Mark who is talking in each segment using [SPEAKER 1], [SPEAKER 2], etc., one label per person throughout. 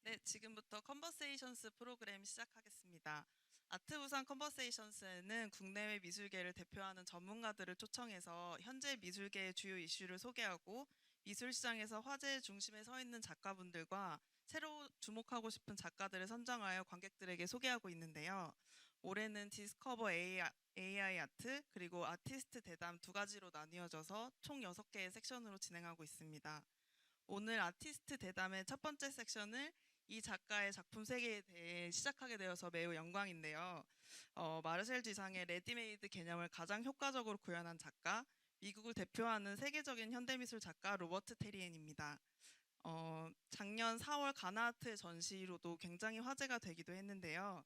[SPEAKER 1] 네, 지금부터 컨버세이션스 프로그램 시작하겠습니다. 아트부산 컨버세이션스는 국내외 미술계를 대표하는 전문가들을 초청해서 현재 미술계의 주요 이슈를 소개하고 미술 시장에서 화제의 중심에 서 있는 작가분들과 새로 주목하고 싶은 작가들을 선정하여 관객들에게 소개하고 있는데요. 올해는 디스커버 AI 아트 그리고 아티스트 대담 두 가지로 나뉘어져서 총 6개의 섹션으로 진행하고 있습니다. 오늘 아티스트 대담의 첫 번째 섹션을 이 작가의 작품 세계에 대해 시작하게 되어서 매우 영광인데요. 마르셀 듀상의 레디메이드 개념을 가장 효과적으로 구현한 작가, 미국을 대표하는 세계적인 현대미술 작가 로버트 테리엔입니다. 작년 4월 가나아트의 전시로도 굉장히 화제가 되기도 했는데요.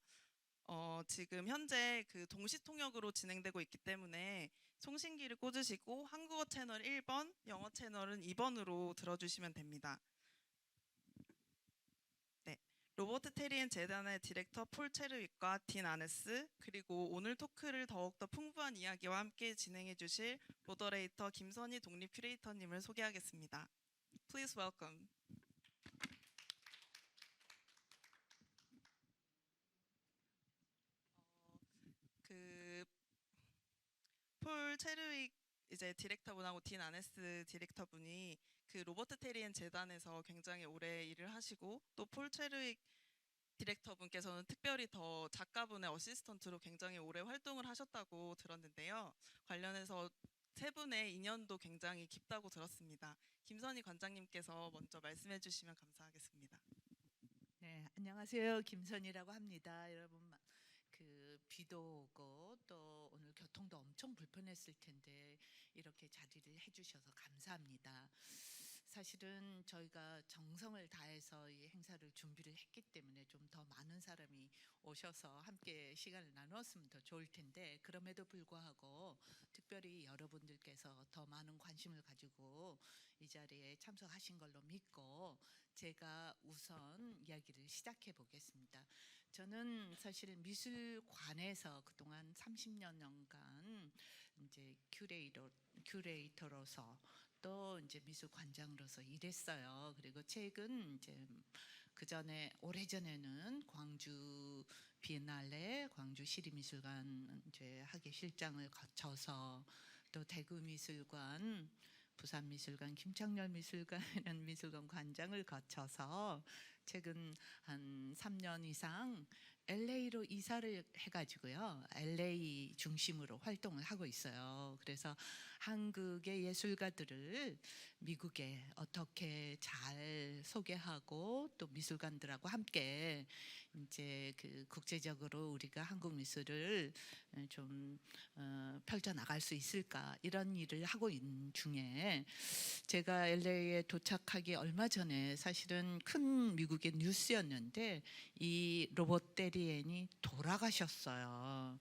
[SPEAKER 1] 지금 현재 그 동시 통역으로 진행되고 있기 때문에 송신기를 꽂으시고 한국어 채널 1번, 영어 채널은 2번으로 들어주시면 됩니다. 네. 로버트 테리엔 재단의 디렉터 폴 체르윅과 딘 아네스, 그리고 오늘 토크를 더욱더 풍부한 이야기와 함께 진행해 주실 모더레이터 김선희 독립 큐레이터님을 소개하겠습니다. Please welcome. 그 폴 체르윅 이제 디렉터분하고 딘 아네스 디렉터분이 그 로버트 테리엔 재단에서 굉장히 오래 일을 하시고 또 폴 체르윅 디렉터분께서는 특별히 더 작가분의 어시스턴트로 굉장히 오래 활동을 하셨다고 들었는데요. 관련해서 세 분의 인연도 굉장히 깊다고 들었습니다. 김선희 관장님께서 먼저 말씀해 주시면 감사하겠습니다.
[SPEAKER 2] 네, 안녕하세요. 김선이라고 합니다. 여러분, 비도 오고 또 오늘 교통도 엄청 불편했을 텐데 이렇게 자리를 해주셔서 감사합니다. 사실은 저희가 정성을 다해서 이 행사를 준비를 했기 때문에 좀 더 많은 사람이 오셔서 함께 시간을 나누었으면 더 좋을 텐데, 그럼에도 불구하고 특별히 여러분들께서 더 많은 관심을 가지고 이 자리에 참석하신 걸로 믿고 제가 우선 이야기를 시작해 보겠습니다. 저는 사실 미술관에서 그동안 30년간 이제 큐레이터로서 또 이제 미술관장으로서 일했어요. 그리고 최근 이제 그 전에 오래전에는 광주 비엔날레, 광주 시립미술관 이제 학예실장을 거쳐서 또 대구미술관, 부산미술관, 김창렬 미술관 이런 미술관 관장을 거쳐서 최근 한 3년 이상 LA로 이사를 해가지고요. LA 중심으로 활동을 하고 있어요. 그래서 한국의 예술가들을 미국에 어떻게 잘 소개하고 또 미술관들하고 함께 이제 그 국제적으로 우리가 한국 미술을 좀 펼쳐 나갈 수 있을까, 이런 일을 하고 있는 중에 제가 LA에 도착하기 얼마 전에 사실은 큰 미국의 뉴스였는데 이 로봇 데리엔이 돌아가셨어요.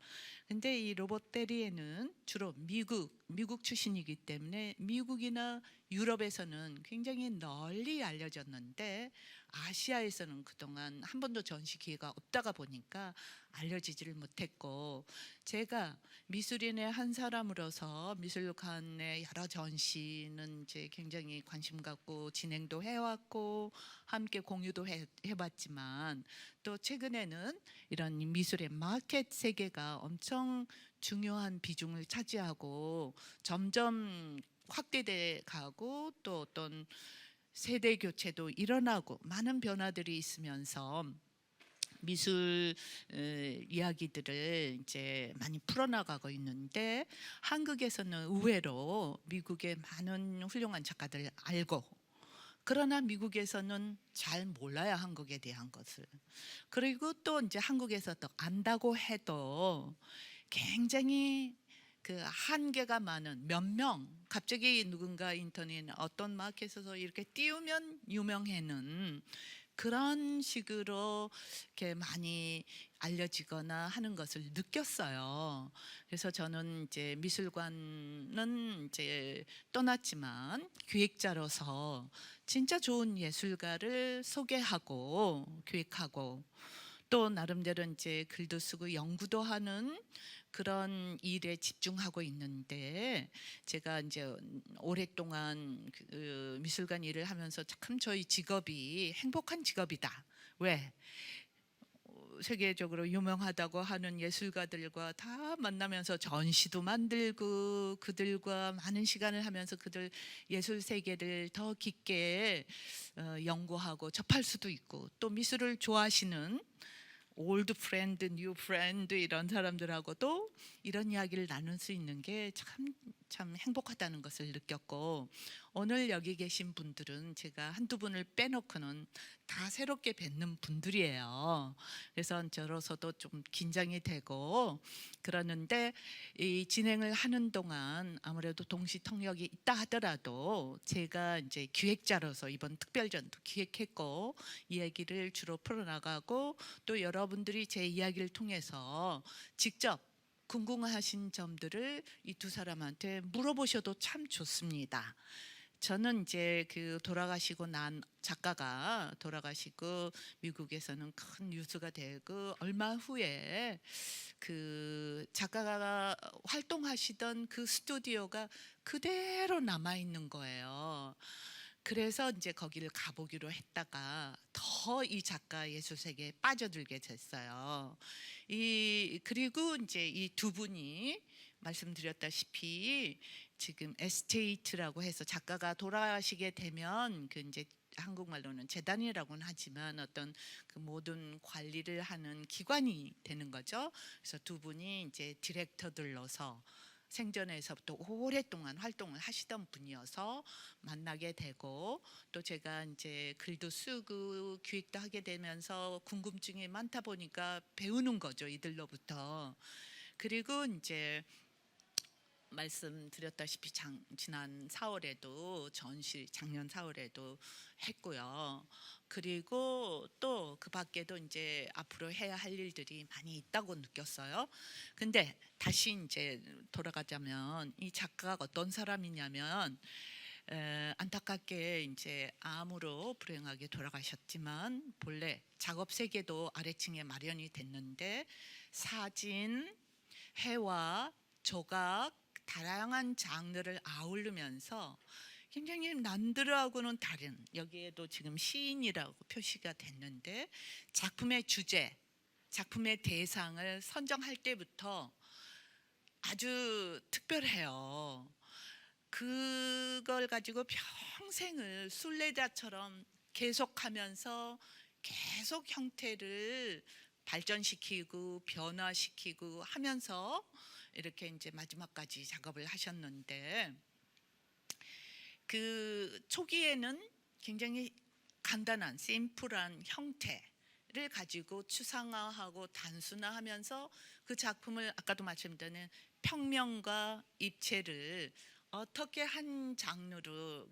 [SPEAKER 2] 근데 이 로봇 데리엔은 주로 미국 출신이기 때문에 미국이나 유럽에서는 굉장히 널리 알려졌는데 아시아에서는 그동안 한 번도 전시 기회가 없다가 보니까 알려지지를 못했고, 제가 미술인의 한 사람으로서 미술관의 여러 전시는 이제 굉장히 관심 갖고 진행도 해왔고 함께 공유도 해봤지만, 또 최근에는 이런 미술의 마켓 세계가 엄청 중요한 비중을 차지하고 점점 확대돼 가고 또 어떤 세대 교체도 일어나고 많은 변화들이 있으면서 미술 이야기들을 이제 많이 풀어나가고 있는데, 한국에서는 의외로 미국의 많은 훌륭한 작가들 알고, 그러나 미국에서는 잘 몰라요, 한국에 대한 것을. 그리고 또 이제 한국에서 또 안다고 해도 굉장히 그 한계가 많은 몇 명, 갑자기 누군가 인터넷 어떤 마켓에서 이렇게 띄우면 유명해는 그런 식으로 이렇게 많이 알려지거나 하는 것을 느꼈어요. 그래서 저는 이제 미술관은 이제 떠났지만 기획자로서 진짜 좋은 예술가를 소개하고 기획하고 또 나름대로 이제 글도 쓰고 연구도 하는 그런 일에 집중하고 있는데, 제가 이제 오랫동안 그 미술관 일을 하면서 참 저희 직업이 행복한 직업이다, 왜? 세계적으로 유명하다고 하는 예술가들과 다 만나면서 전시도 만들고 그들과 많은 시간을 하면서 그들 예술 세계를 더 깊게 연구하고 접할 수도 있고, 또 미술을 좋아하시는 올드 프렌드, 뉴 프렌드 이런 사람들하고도 이런 이야기를 나눌 수 있는 게 참 행복하다는 것을 느꼈고, 오늘 여기 계신 분들은 제가 한두 분을 빼놓고는 다 새롭게 뵙는 분들이에요. 그래서 저로서도 좀 긴장이 되고 그러는데, 이 진행을 하는 동안 아무래도 동시통역이 있다 하더라도 제가 이제 기획자로서 이번 특별전도 기획했고 이 얘기를 주로 풀어나가고, 또 여러분들이 제 이야기를 통해서 직접 궁금하신 점들을 이 두 사람한테 물어보셔도 참 좋습니다. 저는 이제 그 돌아가시고 난 작가가 돌아가시고 미국에서는 큰 뉴스가 되고 얼마 후에 그 작가가 활동하시던 그 스튜디오가 그대로 남아 있는 거예요. 그래서 이제 거기를 가보기로 했다가 더 이 작가 예술 세계에 빠져들게 됐어요. 그리고 이제 이 두 분이 말씀드렸다시피 지금 에스테이트라고 해서 작가가 돌아가시게 되면 그 이제 한국말로는 재단이라고는 하지만 어떤 그 모든 관리를 하는 기관이 되는 거죠. 그래서 두 분이 이제 디렉터들로서 생전에서부터 오랫동안 활동을 하시던 분이어서 만나게 되고, 또 제가 이제 글도 쓰고 기획도 하게 되면서 궁금증이 많다 보니까 배우는 거죠, 이들로부터. 그리고 이제 말씀드렸다시피 지난 4월에도 전시, 작년 4월에도 했고요. 그리고 또 그 밖에도 이제 앞으로 해야 할 일들이 많이 있다고 느꼈어요. 근데 다시 이제 돌아가자면 이 작가가 어떤 사람이냐면, 안타깝게 이제 암으로 불행하게 돌아가셨지만 본래 작업 세계도 아래층에 마련이 됐는데, 사진, 회화, 조각, 다양한 장르를 아우르면서 굉장히 남들하고는 다른, 여기에도 지금 시인이라고 표시가 됐는데, 작품의 주제, 작품의 대상을 선정할 때부터 아주 특별해요. 그걸 가지고 평생을 순례자처럼 계속하면서 계속 형태를 발전시키고 변화시키고 하면서 이렇게 이제 마지막까지 작업을 하셨는데, 그 초기에는 굉장히 간단한 심플한 형태를 가지고 추상화하고 단순화하면서 그 작품을 아까도 말씀드린 평면과 입체를 어떻게 한 장르로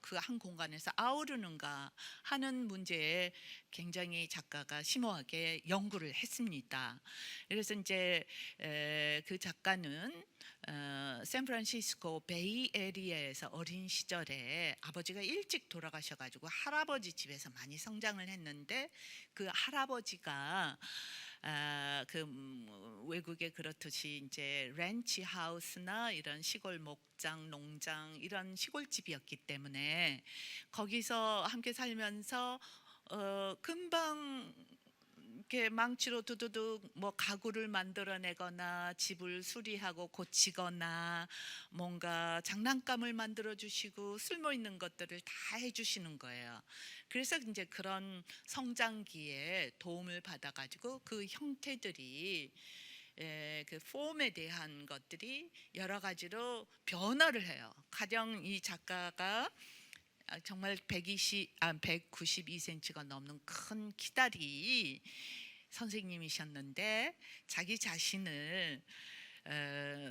[SPEAKER 2] 그 한 공간에서 아우르는가 하는 문제에 굉장히 작가가 심오하게 연구를 했습니다. 그래서 이제 그 작가는 샌프란시스코 베이에리아에서 어린 시절에 아버지가 일찍 돌아가셔가지고 할아버지 집에서 많이 성장을 했는데, 그 할아버지가 외국에 그렇듯이 이제 렌치 하우스나 이런 시골 목장, 농장 이런 시골집이었기 때문에 거기서 함께 살면서 금방 이렇게 망치로 두두둑 뭐 가구를 만들어내거나 집을 수리하고 고치거나 뭔가 장난감을 만들어 주시고 쓸모 있는 것들을 다 해주시는 거예요. 그래서 이제 그런 성장기에 도움을 받아가지고 그 형태들이 그 폼에 대한 것들이 여러 가지로 변화를 해요. 가령 이 작가가 정말 192cm가 넘는 큰 키다리 선생님이셨는데, 자기 자신을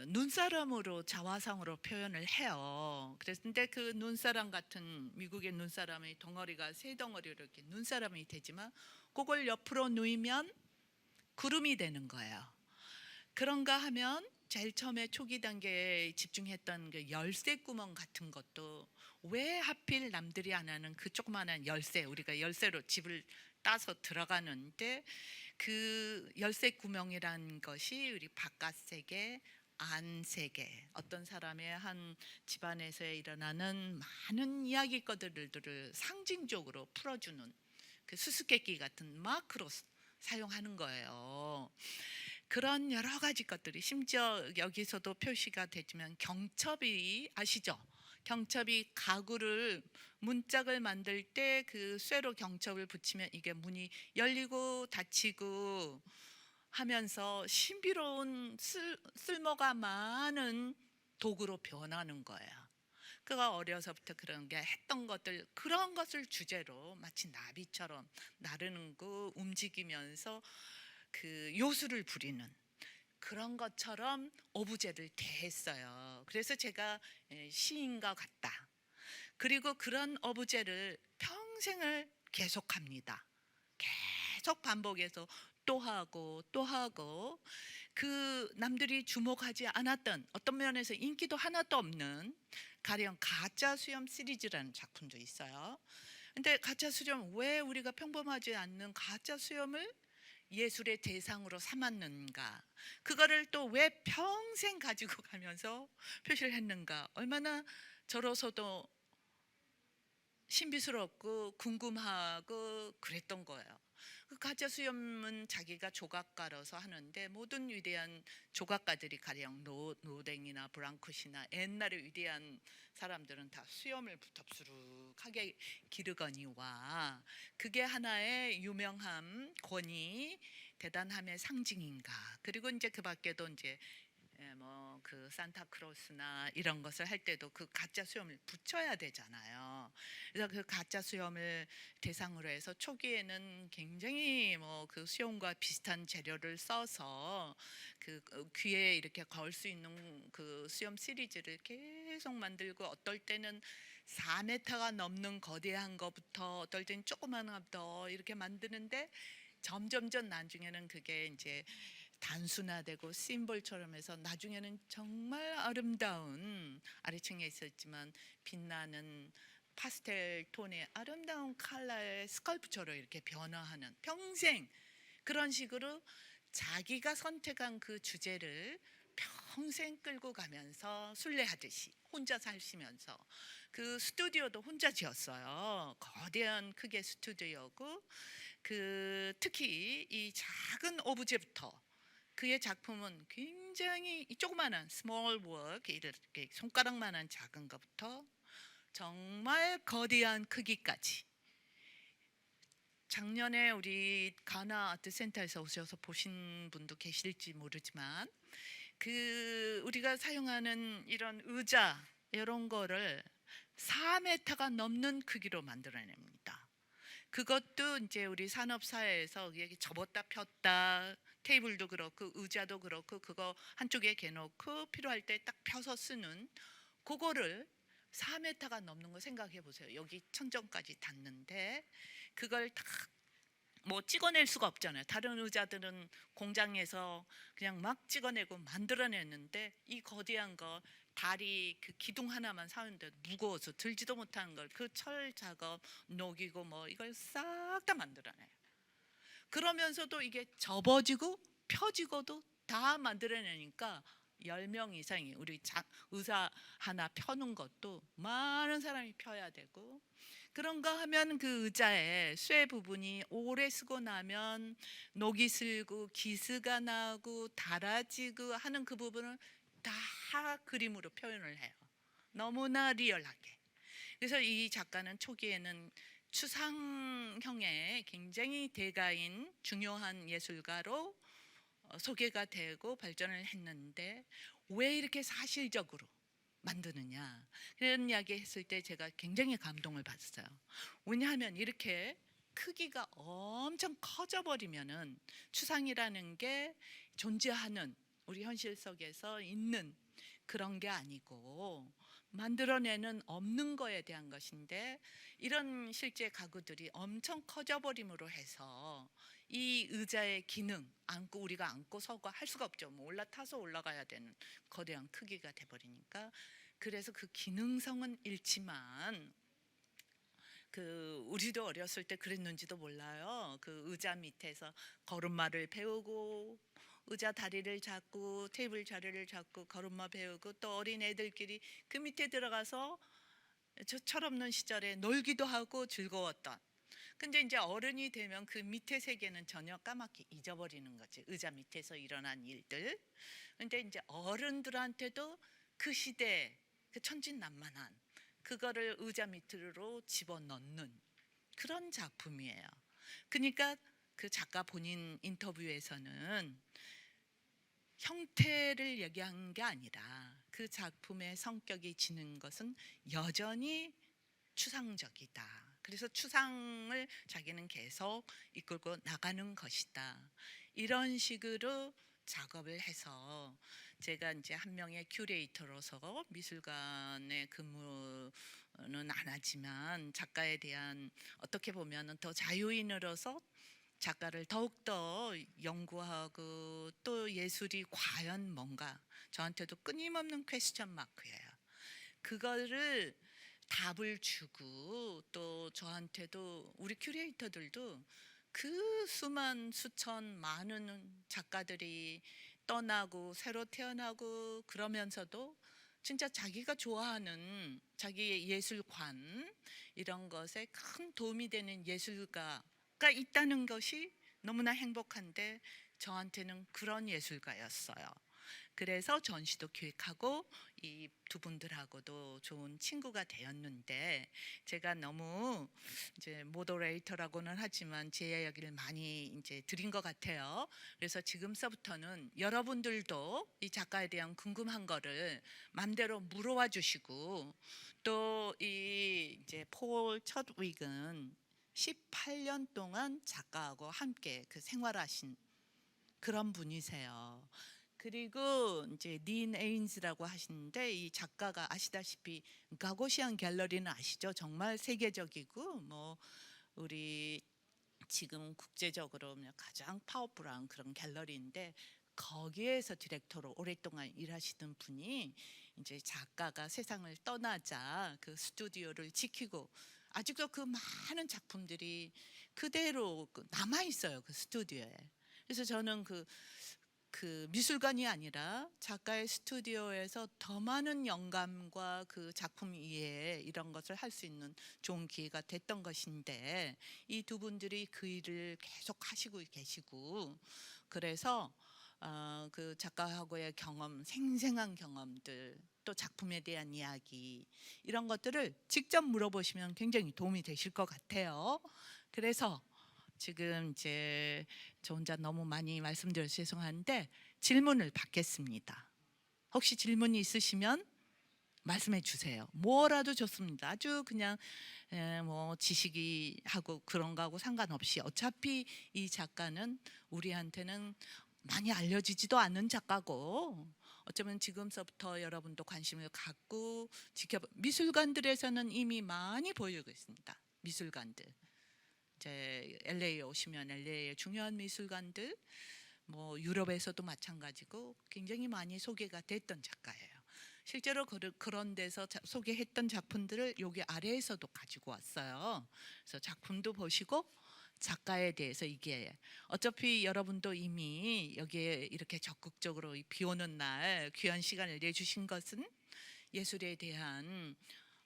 [SPEAKER 2] 눈사람으로 자화상으로 표현을 해요. 그런데 그 눈사람 같은 미국의 눈사람의 덩어리가 세 덩어리로 이렇게 눈사람이 되지만 그걸 옆으로 누이면 구름이 되는 거예요. 그런가 하면 제일 처음에 초기 단계에 집중했던 그 열쇠 구멍 같은 것도 왜 하필 남들이 안 하는 그 조그마한 열쇠, 우리가 열쇠로 집을 따서 들어가는데 그 열쇠 구멍이란 것이 우리 바깥 세계, 안 세계, 어떤 사람의 한 집안에서 일어나는 많은 이야기거리들을 상징적으로 풀어주는 그 수수께끼 같은 마크로 사용하는 거예요. 그런 여러 가지 것들이 심지어 여기서도 표시가 되지만 경첩이 아시죠? 경첩이 가구를 문짝을 만들 때 그 쇠로 경첩을 붙이면 이게 문이 열리고 닫히고 하면서 신비로운 쓸모가 많은 도구로 변하는 거예요. 그가 어려서부터 그런 게 했던 것들 그런 것을 주제로 마치 나비처럼 나르는 거 움직이면서 그 요술을 부리는 그런 것처럼 오브제를 대했어요. 그래서 제가 시인과 같다. 그리고 그런 오브제를 평생을 계속합니다. 계속 반복해서 또 하고 또 하고 그 남들이 주목하지 않았던 어떤 면에서 인기도 하나도 없는 가령 가짜 수염 시리즈라는 작품도 있어요. 근데 가짜 수염 왜 우리가 평범하지 않는 가짜 수염을 예술의 대상으로 삼았는가? 그거를 또 왜 평생 가지고 가면서 표시를 했는가? 얼마나 저로서도 신비스럽고 궁금하고 그랬던 거예요. 그 가짜 수염은 자기가 조각가로서 하는데 모든 위대한 조각가들이 가령 노댕이나 브랑크시나 옛날의 위대한 사람들은 다 수염을 부텁수룩하게 기르거니와 그게 하나의 유명함, 권위, 대단함의 상징인가. 그리고 이제 그 밖에도 이제 뭐 그 산타크로스나 이런 것을 할 때도 그 가짜 수염을 붙여야 되잖아요. 그래서 그 가짜 수염을 대상으로 해서 초기에는 굉장히 뭐 그 수염과 비슷한 재료를 써서 그 귀에 이렇게 걸 수 있는 그 수염 시리즈를 계속 만들고 어떨 때는 4m가 넘는 거대한 거부터 어떨 때는 조그만 거부터 이렇게 만드는데 점점점 나중에는 그게 이제 단순화되고 심볼처럼 해서 나중에는 정말 아름다운 아래층에 있었지만 빛나는 파스텔 톤의 아름다운 컬러의 스컬프처로 이렇게 변화하는 평생 그런 식으로 자기가 선택한 그 주제를 평생 끌고 가면서 순례하듯이 혼자 사시면서 그 스튜디오도 혼자 지었어요. 거대한 크게 스튜디오고 그 특히 이 작은 오브제부터 그의 작품은 굉장히 이 조그마한 small work 이렇게 손가락만한 작은 것부터 정말 거대한 크기까지 작년에 우리 가나 아트센터에서 오셔서 보신 분도 계실지 모르지만 그 우리가 사용하는 이런 의자 이런 거를 4m가 넘는 크기로 만들어냅니다. 그것도 이제 우리 산업사회에서 이게 접었다 폈다 테이블도 그렇고 의자도 그렇고 그거 한쪽에 개놓고 필요할 때 딱 펴서 쓰는 그거를 4m가 넘는 거 생각해 보세요. 여기 천정까지 닿는데 그걸 딱 뭐 찍어낼 수가 없잖아요. 다른 의자들은 공장에서 그냥 막 찍어내고 만들어냈는데 이 거대한 거 다리 그 기둥 하나만 사는데 무거워서 들지도 못하는 걸 그 철 작업 녹이고 뭐 이걸 싹 다 만들어내요. 그러면서도 이게 접어지고 펴지고도 다 만들어내니까 10명 이상이 우리 의사 하나 펴는 것도 많은 사람이 펴야 되고 그런가 하면 그 의자의 쇠 부분이 오래 쓰고 나면 녹이 슬고 기스가 나고 닳아지고 하는 그 부분을 다 그림으로 표현을 해요. 너무나 리얼하게. 그래서 이 작가는 초기에는 추상형의 굉장히 대가인 중요한 예술가로 소개가 되고 발전을 했는데 왜 이렇게 사실적으로 만드느냐 그런 이야기 했을 때 제가 굉장히 감동을 받았어요. 왜냐하면 이렇게 크기가 엄청 커져버리면은 추상이라는 게 존재하는 우리 현실 속에서 있는 그런 게 아니고 만들어내는 없는 거에 대한 것인데 이런 실제 가구들이 엄청 커져버림으로 해서 이 의자의 기능 앉고 우리가 앉고 서고 할 수가 없죠. 뭐 올라타서 올라가야 되는 거대한 크기가 돼버리니까 그래서 그 기능성은 잃지만 그 우리도 어렸을 때 그랬는지도 몰라요. 그 의자 밑에서 걸음마를 배우고 의자 다리를 잡고 테이블 자리를 잡고 걸음마 배우고 또 어린 애들끼리 그 밑에 들어가서 저 철없는 시절에 놀기도 하고 즐거웠던 근데 이제 어른이 되면 그 밑에 세계는 전혀 까맣게 잊어버리는 거지. 의자 밑에서 일어난 일들. 근데 이제 어른들한테도 그 시대 그 천진난만한 그거를 의자 밑으로 집어넣는 그런 작품이에요. 그러니까 그 작가 본인 인터뷰에서는 형태를 얘기한 게 아니라 그 작품의 성격이 지닌 것은 여전히 추상적이다. 그래서 추상을 자기는 계속 이끌고 나가는 것이다. 이런 식으로 작업을 해서 제가 이제 한 명의 큐레이터로서 미술관에 근무는 안 하지만 작가에 대한 어떻게 보면 더 자유인으로서 작가를 더욱더 연구하고 또 예술이 과연 뭔가 저한테도 끊임없는 퀘스천 마크예요. 그거를 답을 주고 또 저한테도 우리 큐레이터들도 그 수만 수천 많은 작가들이 떠나고 새로 태어나고 그러면서도 진짜 자기가 좋아하는 자기의 예술관 이런 것에 큰 도움이 되는 예술가가 있다는 것이 너무나 행복한데 저한테는 그런 예술가였어요. 그래서 전시도 기획하고 이 두 분들하고도 좋은 친구가 되었는데 제가 너무 이제 모더레이터라고는 하지만 제 이야기를 많이 이제 드린 것 같아요. 그래서 지금서부터는 여러분들도 이 작가에 대한 궁금한 거를 마음대로 물어와 주시고 또 이 이제 폴 첫 윅은 18년 동안 작가하고 함께 그 생활하신 그런 분이세요. 그리고 이제 닌 에인즈라고 하시는데 이 작가가 아시다시피 가고시안 갤러리는 아시죠? 정말 세계적이고 뭐 우리 지금 국제적으로 가장 파워풀한 그런 갤러리인데 거기에서 디렉터로 오랫동안 일하시던 분이 이제 작가가 세상을 떠나자 그 스튜디오를 지키고 아직도 그 많은 작품들이 그대로 남아 있어요. 그 스튜디오에. 그래서 저는 그 미술관이 아니라 작가의 스튜디오에서 더 많은 영감과 그 작품 이해 이런 것을 할 수 있는 좋은 기회가 됐던 것인데 이 두 분들이 그 일을 계속 하시고 계시고 그래서 그 작가하고의 경험, 생생한 경험들 또 작품에 대한 이야기 이런 것들을 직접 물어보시면 굉장히 도움이 되실 것 같아요. 그래서 지금 이제 저 혼자 너무 많이 말씀드려서 죄송한데 질문을 받겠습니다. 혹시 질문이 있으시면 말씀해 주세요. 뭐라도 좋습니다. 아주 그냥 뭐 지식이 하고 그런 거하고 상관없이 어차피 이 작가는 우리한테는 많이 알려지지도 않는 작가고 어쩌면 지금서부터 여러분도 관심을 갖고 미술관들에서는 이미 많이 보이고 있습니다. 미술관들. 이제 LA에 오시면 LA의 중요한 미술관들, 뭐 유럽에서도 마찬가지고 굉장히 많이 소개가 됐던 작가예요. 실제로 그런 데서 소개했던 작품들을 여기 아래에서도 가지고 왔어요. 그래서 작품도 보시고 작가에 대해서 이게 어차피 여러분도 이미 여기에 이렇게 적극적으로 비 오는 날 귀한 시간을 내주신 것은 예술에 대한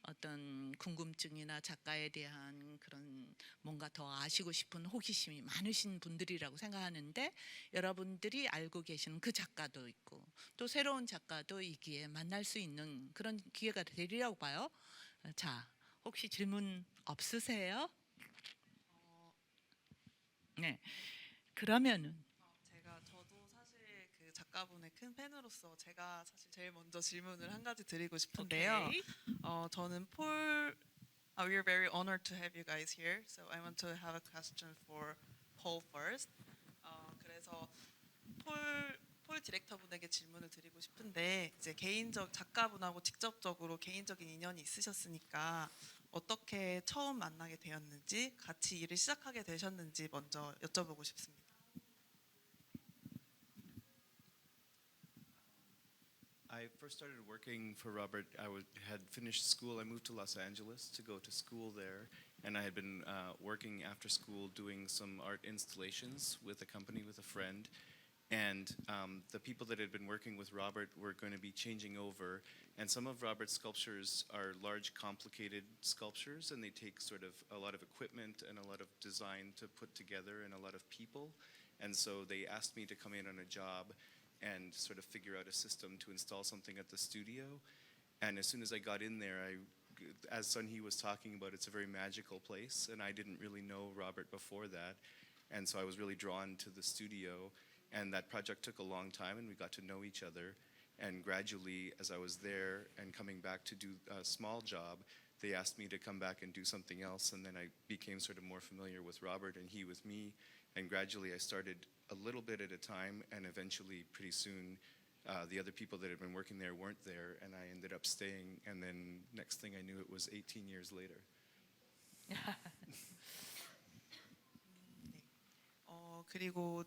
[SPEAKER 2] 어떤 궁금증이나 작가에 대한 그런 뭔가 더 아시고 싶은 호기심이 많으신 분들이라고 생각하는데 여러분들이 알고 계시는 그 작가도 있고 또 새로운 작가도 이기에 만날 수 있는 그런 기회가 되리라고 봐요. 자, 혹시 질문 없으세요? 네. 그러면은
[SPEAKER 1] 저도 사실 그 작가분의 큰 팬으로서 제가 사실 제일 먼저 질문을 한 가지 드리고 싶은데요.
[SPEAKER 2] 오케이.
[SPEAKER 1] 저는 폴 we are very honored to have you guys here. So I want to have a question for Paul first. 그래서 폴 디렉터분에게 질문을 드리고 싶은데 이제 개인적 작가분하고 직접적으로 개인적인 인연이 있으셨으니까 어떻게 처음 만나게 되었는지 같이 일을 시작하게 되셨는지 먼저 여쭤보고 싶습니다.
[SPEAKER 3] I first started working for Robert. Had finished school. I moved to Los Angeles to go to school there, and I had been working after school doing some art installations with a company with a friend. And the people that had been working with Robert were going to be changing over. And some of Robert's sculptures are large, complicated sculptures, and they take sort of a lot of equipment and a lot of design to put together and a lot of people. And so they asked me to come in on a job and sort of figure out a system to install something at the studio. And as soon as I got in there, as Sunhee was talking about, it's a very magical place, and I didn't really know Robert before that. And so I was really drawn to the studio. And that project took a long time, and we got to know each other. And gradually, as I was there and coming back to do a small job, they asked me to come back and do something else. And then I became sort of more familiar with Robert and he with me. And gradually, I started a little bit at a time, and eventually, pretty soon, the other people that had been working there weren't there, and I ended up staying. And then next thing I knew, it was 18 years later.
[SPEAKER 1] 그리고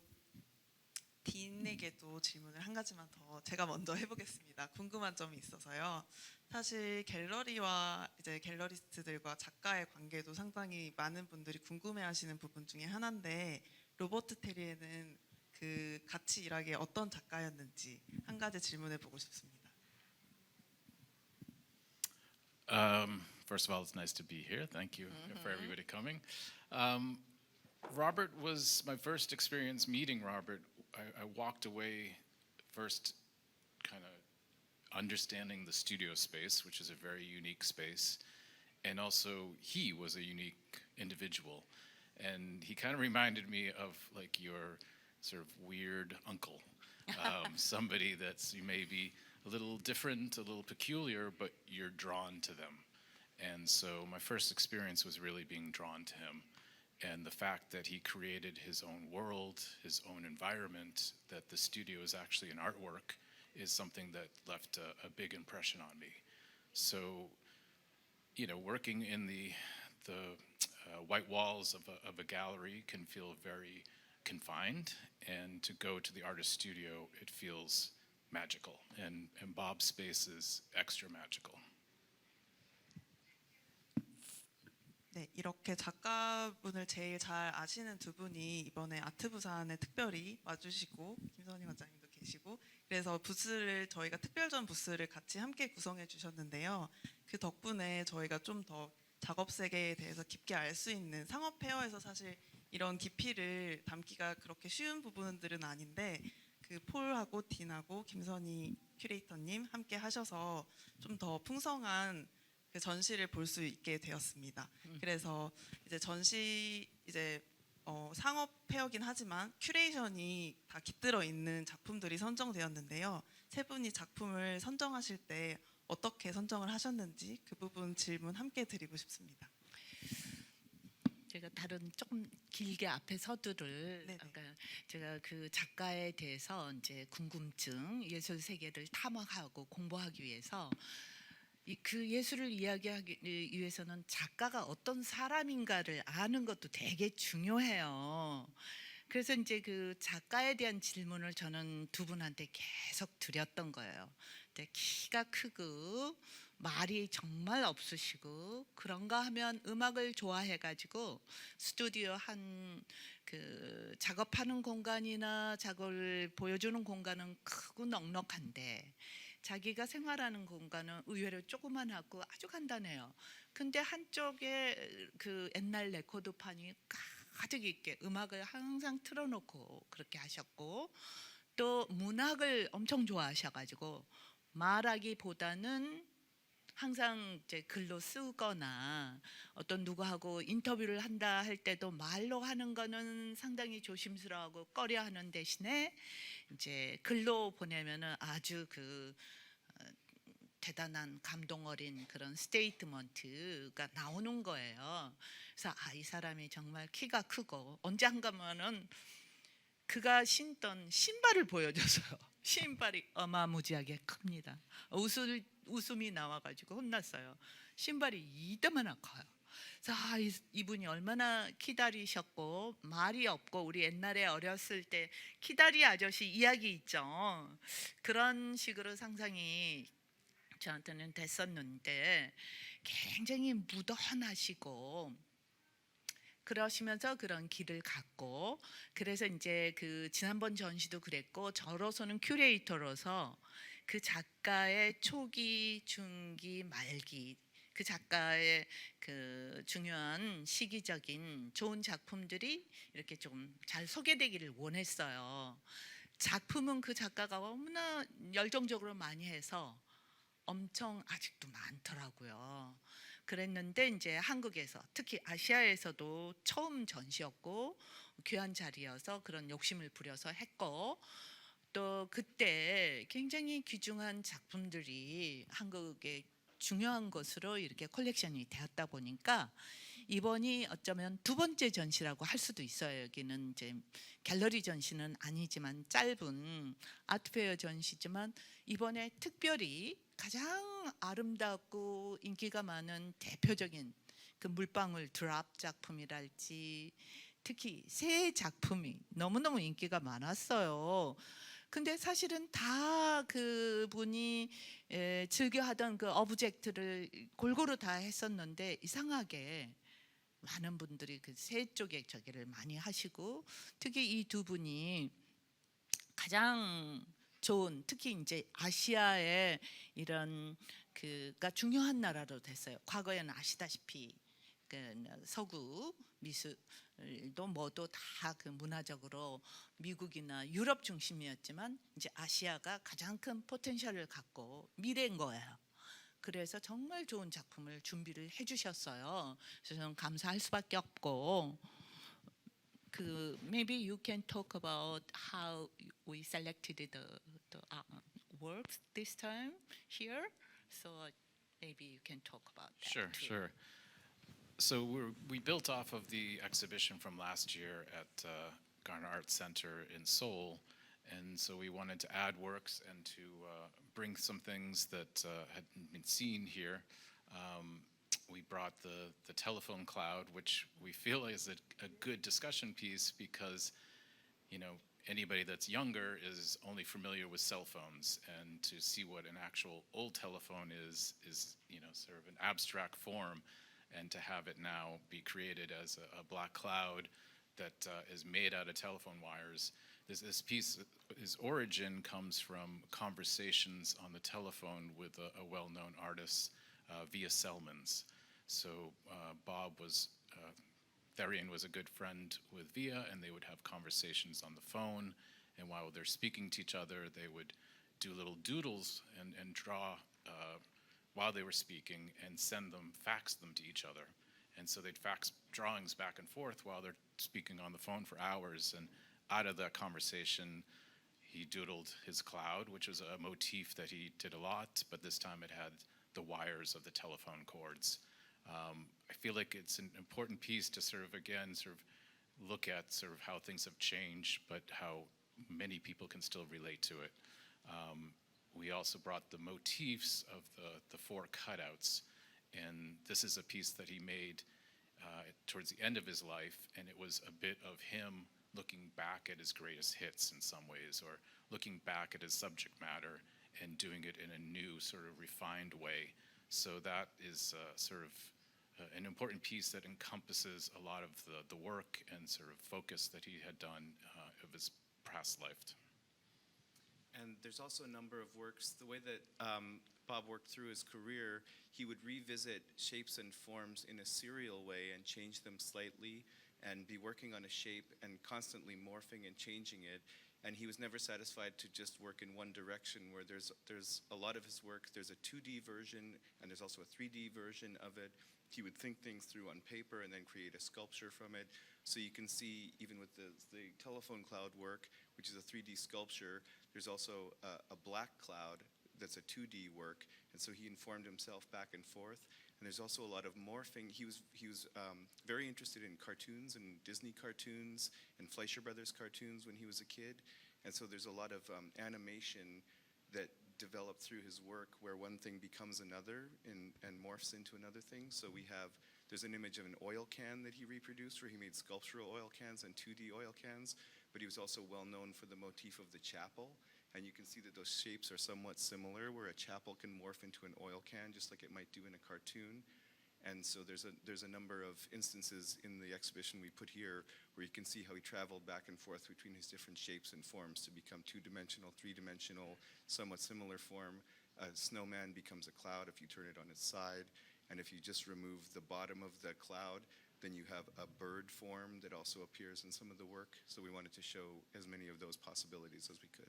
[SPEAKER 1] 딘에게도 질문을 한 가지만 더 제가 먼저 해보겠습니다. 궁금한 점이 있어서요. 사실 갤러리와 이제 갤러리스트들과 작가의 관계도 상당히 많은 분들이 궁금해하시는 부분 중에 하나인데 로버트 테리에는 그 같이 일하기에 어떤 작가였는지 한 가지 질문해 보고 싶습니다.
[SPEAKER 4] First of all, it's nice to be here. Thank you for everybody coming. Robert was my first experience meeting Robert. I walked away first kind of understanding the studio space, which is a very unique space, and also he was a unique individual. And he kind of reminded me of like your sort of weird uncle, somebody that's maybe a little different, a little peculiar, but you're drawn to them. And so my first experience was really being drawn to him. And the fact that he created his own world, his own environment, that the studio is actually an artwork, is something that left a big impression on me. So, you know, working in the white walls of a gallery can feel very confined, and to go to the artist studio, it feels magical. And Bob's space is extra magical.
[SPEAKER 1] 네, 이렇게 작가분을 제일 잘 아시는 두 분이 이번에 아트부산에 특별히 와주시고 김선희 원장님도 계시고 그래서 부스를 저희가 특별전 부스를 같이 함께 구성해 주셨는데요. 그 덕분에 저희가 좀 더 작업 세계에 대해서 깊게 알 수 있는 상업 페어에서 사실 이런 깊이를 담기가 그렇게 쉬운 부분들은 아닌데 그 폴하고 딘하고 김선희 큐레이터님 함께 하셔서 좀 더 풍성한 그 전시를 볼 수 있게 되었습니다. 그래서 이제 전시 이제 상업 페어긴 하지만 큐레이션이 다 깃들어 있는 작품들이 선정되었는데요. 세 분이 작품을 선정하실 때 어떻게 선정을 하셨는지 그 부분 질문 함께 드리고 싶습니다.
[SPEAKER 2] 제가 다른 조금 길게 앞에 서두를
[SPEAKER 1] 네네.
[SPEAKER 2] 아까 제가 그 작가에 대해서 이제 궁금증, 예술 세계를 탐험하고 공부하기 위해서 그 예술을 이야기하기 위해서는 작가가 어떤 사람인가를 아는 것도 되게 중요해요. 그래서 이제 그 작가에 대한 질문을 저는 두 분한테 계속 드렸던 거예요. 근데 키가 크고 말이 정말 없으시고 그런가 하면 음악을 좋아해가지고 스튜디오 한 그 작업하는 공간이나 작업을 보여주는 공간은 크고 넉넉한데 자기가 생활하는 공간은 의외로 조그만하고 아주 간단해요. 근데 한쪽에 그 옛날 레코드판이 가득 있게 음악을 항상 틀어놓고 그렇게 하셨고 또 문학을 엄청 좋아하셔가지고 말하기보다는 항상 이제 글로 쓰거나 어떤 누구하고 인터뷰를 한다 할 때도 말로 하는 거는 상당히 조심스러워하고 꺼려하는 대신에 이제 글로 보내면은 아주 그 대단한 감동 어린 그런 스테이트먼트가 나오는 거예요. 그래서 이 사람이 정말 키가 크고 언제 한 가면은 그가 신던 신발을 보여줘서요. 신발이 어마무지하게 큽니다. 웃음이 나와가지고 혼났어요. 신발이 이따만한 커요. 그래서 이분이 얼마나 키다리셨고 말이 없고 우리 옛날에 어렸을 때 키다리 아저씨 이야기 있죠. 그런 식으로 상상이 저한테는 됐었는데 굉장히 무던하시고 그러시면서 그런 길을 갔고 그래서 이제 그 지난번 전시도 그랬고 저로서는 큐레이터로서 그 작가의 초기, 중기, 말기 그 작가의 그 중요한 시기적인 좋은 작품들이 이렇게 좀 잘 소개되기를 원했어요. 작품은 그 작가가 너무나 열정적으로 많이 해서 엄청 아직도 많더라고요. 그랬는데 이제 한국에서 특히 아시아에서도 처음 전시였고 귀한 자리여서 그런 욕심을 부려서 했고 또 그때 굉장히 귀중한 작품들이 한국의 중요한 것으로 이렇게 컬렉션이 되었다 보니까 이번이 어쩌면 두 번째 전시라고 할 수도 있어요. 여기는 이제 갤러리 전시는 아니지만 짧은 아트페어 전시지만 이번에 특별히 가장 아름답고 인기가 많은 대표적인 그 물방울 드랍 작품이랄지 특히 새 작품이 너무너무 인기가 많았어요. 근데 사실은 다 그분이 즐겨하던 그 어브젝트를 골고루 다 했었는데 이상하게 많은 분들이 그 새 쪽에 저기를 많이 하시고 특히 이 두 분이 가장 좋은 특히 이제 아시아의 이런 그가 중요한 나라로 됐어요. 과거에는 아시다시피 그 서구 미술도 뭐도 다 그 문화적으로 미국이나 유럽 중심이었지만 이제 아시아가 가장 큰 포텐셜을 갖고 미래인 거예요. 그래서 정말 좋은 작품을 준비를 해주셨어요. 그래서 저는 감사할 수밖에 없고 그 maybe you can talk about how we selected the works this time here. So maybe you can talk about that.
[SPEAKER 4] Sure,
[SPEAKER 2] too.
[SPEAKER 4] sure. So we built off of the exhibition from last year at Garner Arts Center in Seoul, and so we wanted to add works and to bring some things that hadn't been seen here. We brought the telephone cloud, which we feel is a good discussion piece because, you know, anybody that's younger is only familiar with cell phones, and to see what an actual old telephone is you know, sort of an abstract form, and to have it now be created as a black cloud that is made out of telephone wires. This piece, his origin comes from conversations on the telephone with a well-known artist, Via Selmans. So Bob was, Therian was a good friend with Via, and they would have conversations on the phone, and while they're speaking to each other, they would do little doodles and draw while they were speaking and send them, fax them to each other. And so they'd fax drawings back and forth while they're speaking on the phone for hours. And out of that conversation, he doodled his cloud, which was a motif that he did a lot, but this time it had the wires of the telephone cords. I feel like it's an important piece to sort of, again, sort of look at sort of how things have changed, but how many people can still relate to it. We also brought the motifs of the four cutouts, and this is a piece that he made towards the end of his life, and it was a bit of him looking back at his greatest hits in some ways, or looking back at his subject matter and doing it in a new sort of refined way. So that is sort of an important piece that encompasses a lot of the work and sort of focus that he had done of his past life.
[SPEAKER 3] And there's also a number of works. The way that Bob worked through his career, he would revisit shapes and forms in a serial way and change them slightly and be working on a shape and constantly morphing and changing it. And he was never satisfied to just work in one direction, where there's a lot of his work, there's a 2D version and there's also a 3D version of it. He would think things through on paper and then create a sculpture from it. So you can see, even with the telephone cloud work, which is a 3D sculpture, there's also a black cloud that's a 2D work, and so he informed himself back and forth. And there's also a lot of morphing. He was very interested in cartoons and Disney cartoons and Fleischer Brothers cartoons when he was a kid, and so there's a lot of animation that developed through his work where one thing becomes another and morphs into another thing. So there's an image of an oil can that he reproduced where he made sculptural oil cans and 2D oil cans, but he was also well known for the motif of the chapel. And you can see that those shapes are somewhat similar, where a chapel can morph into an oil can just like it might do in a cartoon. And so there's a number of instances in the exhibition we put here where you can see how he traveled back and forth between his different shapes and forms to become two-dimensional, three-dimensional, somewhat similar form. A snowman becomes a cloud if you turn it on its side. And if you just remove the bottom of the cloud, then you have a bird form that also appears in some of the work. So we wanted to show as many of those possibilities as we could.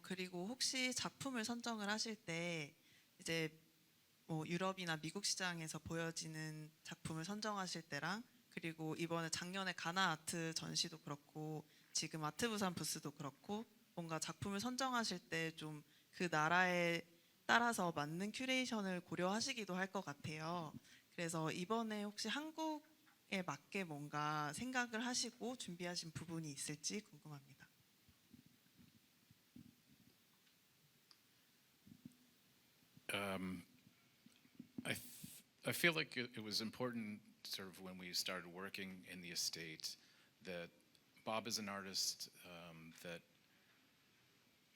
[SPEAKER 1] 그리고 혹시 작품을 선정을 하실 때 이제 뭐 유럽이나 미국 시장에서 보여지는 작품을 선정하실 때랑 그리고 이번에 작년에 가나 아트 전시도 그렇고 지금 아트 부산 부스도 그렇고 뭔가 작품을 선정하실 때 좀 그 나라에 따라서 맞는 큐레이션을 고려하시기도 할 것 같아요. 그래서 이번에 혹시 한국에 맞게 뭔가 생각을 하시고 준비하신 부분이 있을지 궁금합니다.
[SPEAKER 4] I feel like it was important, sort of, when we started working in the estate, that Bob is an artist that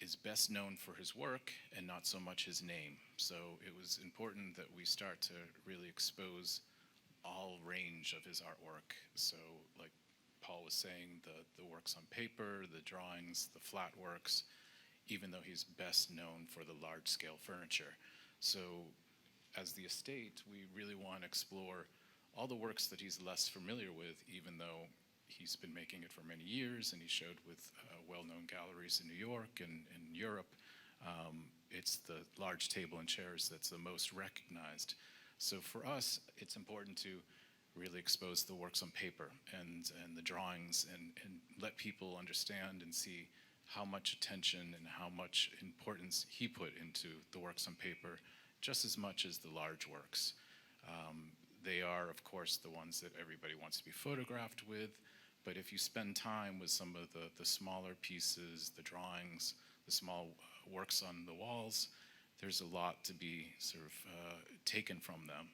[SPEAKER 4] is best known for his work and not so much his name. So it was important that we start to really expose all range of his artwork. So, like Paul was saying, the works on paper, the drawings, the flat works, even though he's best known for the large-scale furniture. So as the estate, we really want to explore all the works that he's less familiar with, even though he's been making it for many years and he showed with well-known galleries in New York and in Europe. It's the large table and chairs that's the most recognized. So for us, it's important to really expose the works on paper and the drawings and let people understand and see how much attention and how much importance he put into the works on paper, just as much as the large works. They are, of course, the ones that everybody wants to be photographed with, but if you spend time with some of the smaller pieces, the drawings, the small works on the walls, there's a lot to be sort of taken from them.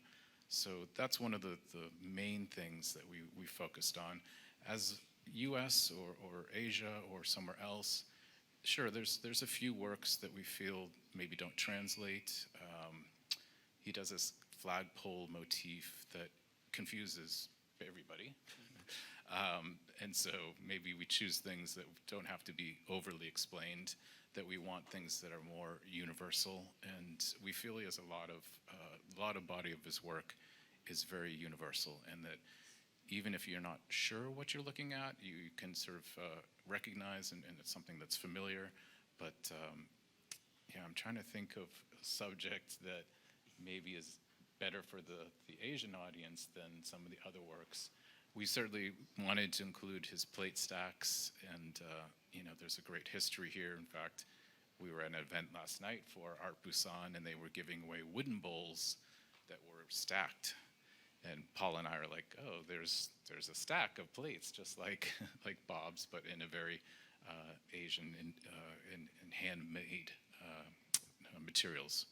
[SPEAKER 4] So that's one of the main things that we focused on. As US or Asia or somewhere else, sure, there's a few works that we feel maybe don't translate. He does this flagpole motif that confuses everybody. And so maybe we choose things that don't have to be overly explained, that we want things that are more universal. And we feel he has a lot of body of his work is very universal, and that even if you're not sure what you're looking at, you can sort of recognize, and it's something that's familiar. But yeah, I'm trying to think of a subject that maybe is better for the Asian audience than some of the other works. We certainly wanted to include his plate stacks, and there's a great history here. In fact, we were at an event last night for Art Busan, and they were giving away wooden bowls that were stacked. And Paul and I are like, oh, there's a stack of plates, just like like Bob's, but in a very Asian and handmade materials.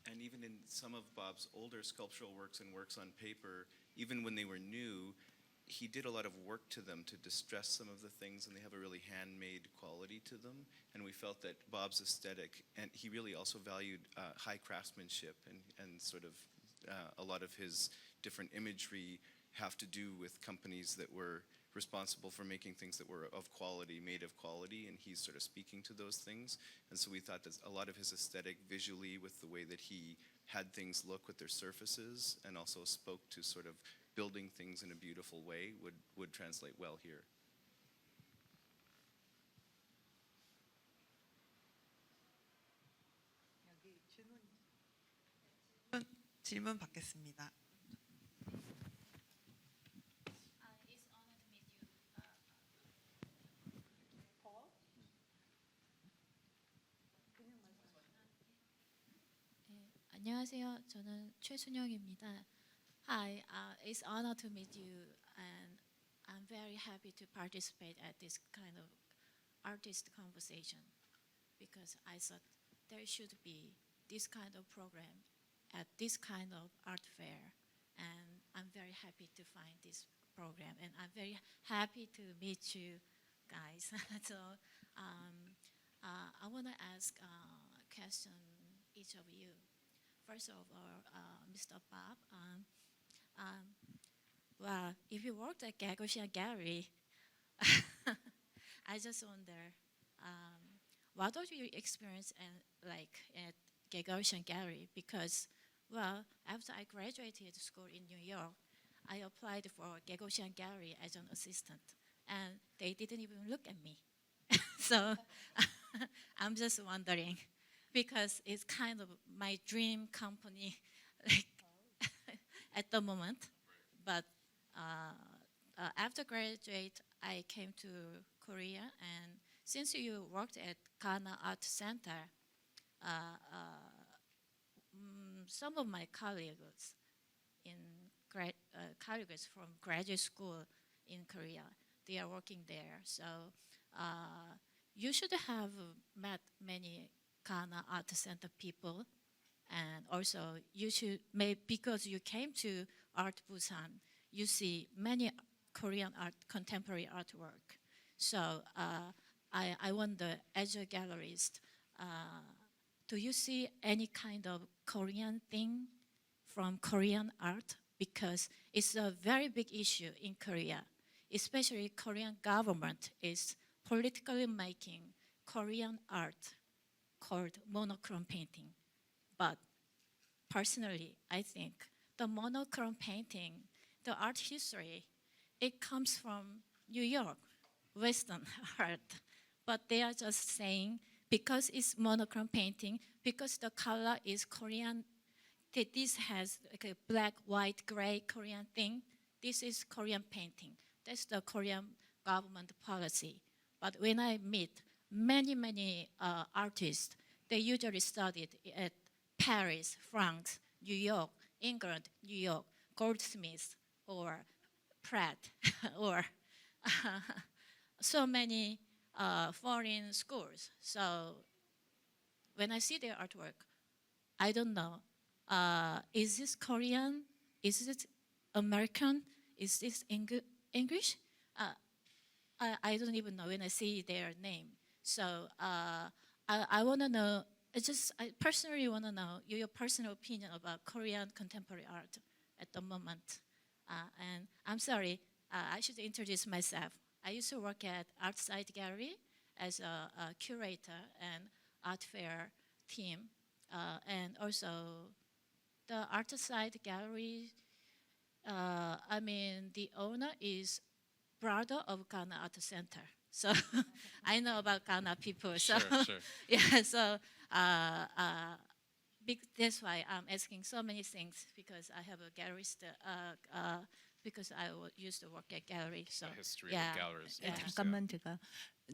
[SPEAKER 3] And even in some of Bob's older sculptural works and works on paper, even when they were new, he did a lot of work to them to distress some of the things, and they have a really handmade quality to them. And we felt that Bob's aesthetic, and he really also valued high craftsmanship, and sort of a lot of his different imagery have to do with companies that were responsible for making things that were of quality, made of quality, and he's sort of speaking to those things. And so we thought that a lot of his aesthetic visually, with the way that he had things look with their surfaces, and also spoke to sort of building things in a beautiful way, would translate well here.
[SPEAKER 1] 질문 받겠습니다.
[SPEAKER 5] It's honor to meet you. 안녕하세요. 저는 최순영입니다. Hi, it's honor to meet you, and I'm very happy to participate at this kind of artist conversation, because I thought there should be this kind of program at this kind of art fair, and I'm very happy to find this program, and I'm very happy to meet you guys. So I want to ask a question each of you. First of all, Mr. Bob, well, if you worked at Gagosian Gallery, I just wonder, what was your experience at Gagosian Gallery? Because, well, after I graduated school in New York, I applied for Gagosian Gallery as an assistant, and they didn't even look at me. So I'm just wondering, because it's kind of my dream company, like at the moment. But after graduate, I came to Korea, and since you worked at Ghana Art Center, some of my colleagues colleagues from graduate school in Korea, they are working there. So you should have met many Ghana Art Center people, and also you should, because you came to Art Busan, you see many Korean art, contemporary artwork. So I wonder, as a gallerist, do you see any kind of Korean thing from Korean art? Because it's a very big issue in Korea, especially Korean government is politically making Korean art called monochrome painting. But personally, I think the monochrome painting, the art history, it comes from New York, Western art. But they are just saying, because it's monochrome painting, because the color is Korean, that this has like a black, white, gray Korean thing, this is Korean painting. That's the Korean government policy. But when I meet many artists, they usually studied at Paris, France, New York, England, New York, Goldsmiths, or Pratt, or so many foreign schools. So when I see their artwork, I don't know, is this Korean? Is it American? Is this English? I don't even know when I see their name. So I want to know, I personally want to know your personal opinion about Korean contemporary art at the moment. And I'm sorry, I should introduce myself. I used to work at Artside Gallery as a curator and art fair team. And also the Artside Gallery, I mean, the owner is brother of Ghana Art Center. So I know about Ghana people. So
[SPEAKER 4] Sure.
[SPEAKER 5] yeah, so that's why I'm asking so many things, because I have a gallerist, because I used to work at gallery. So
[SPEAKER 4] The history
[SPEAKER 5] yeah,
[SPEAKER 4] of galleries.
[SPEAKER 5] yeah.
[SPEAKER 2] 잠깐만 제가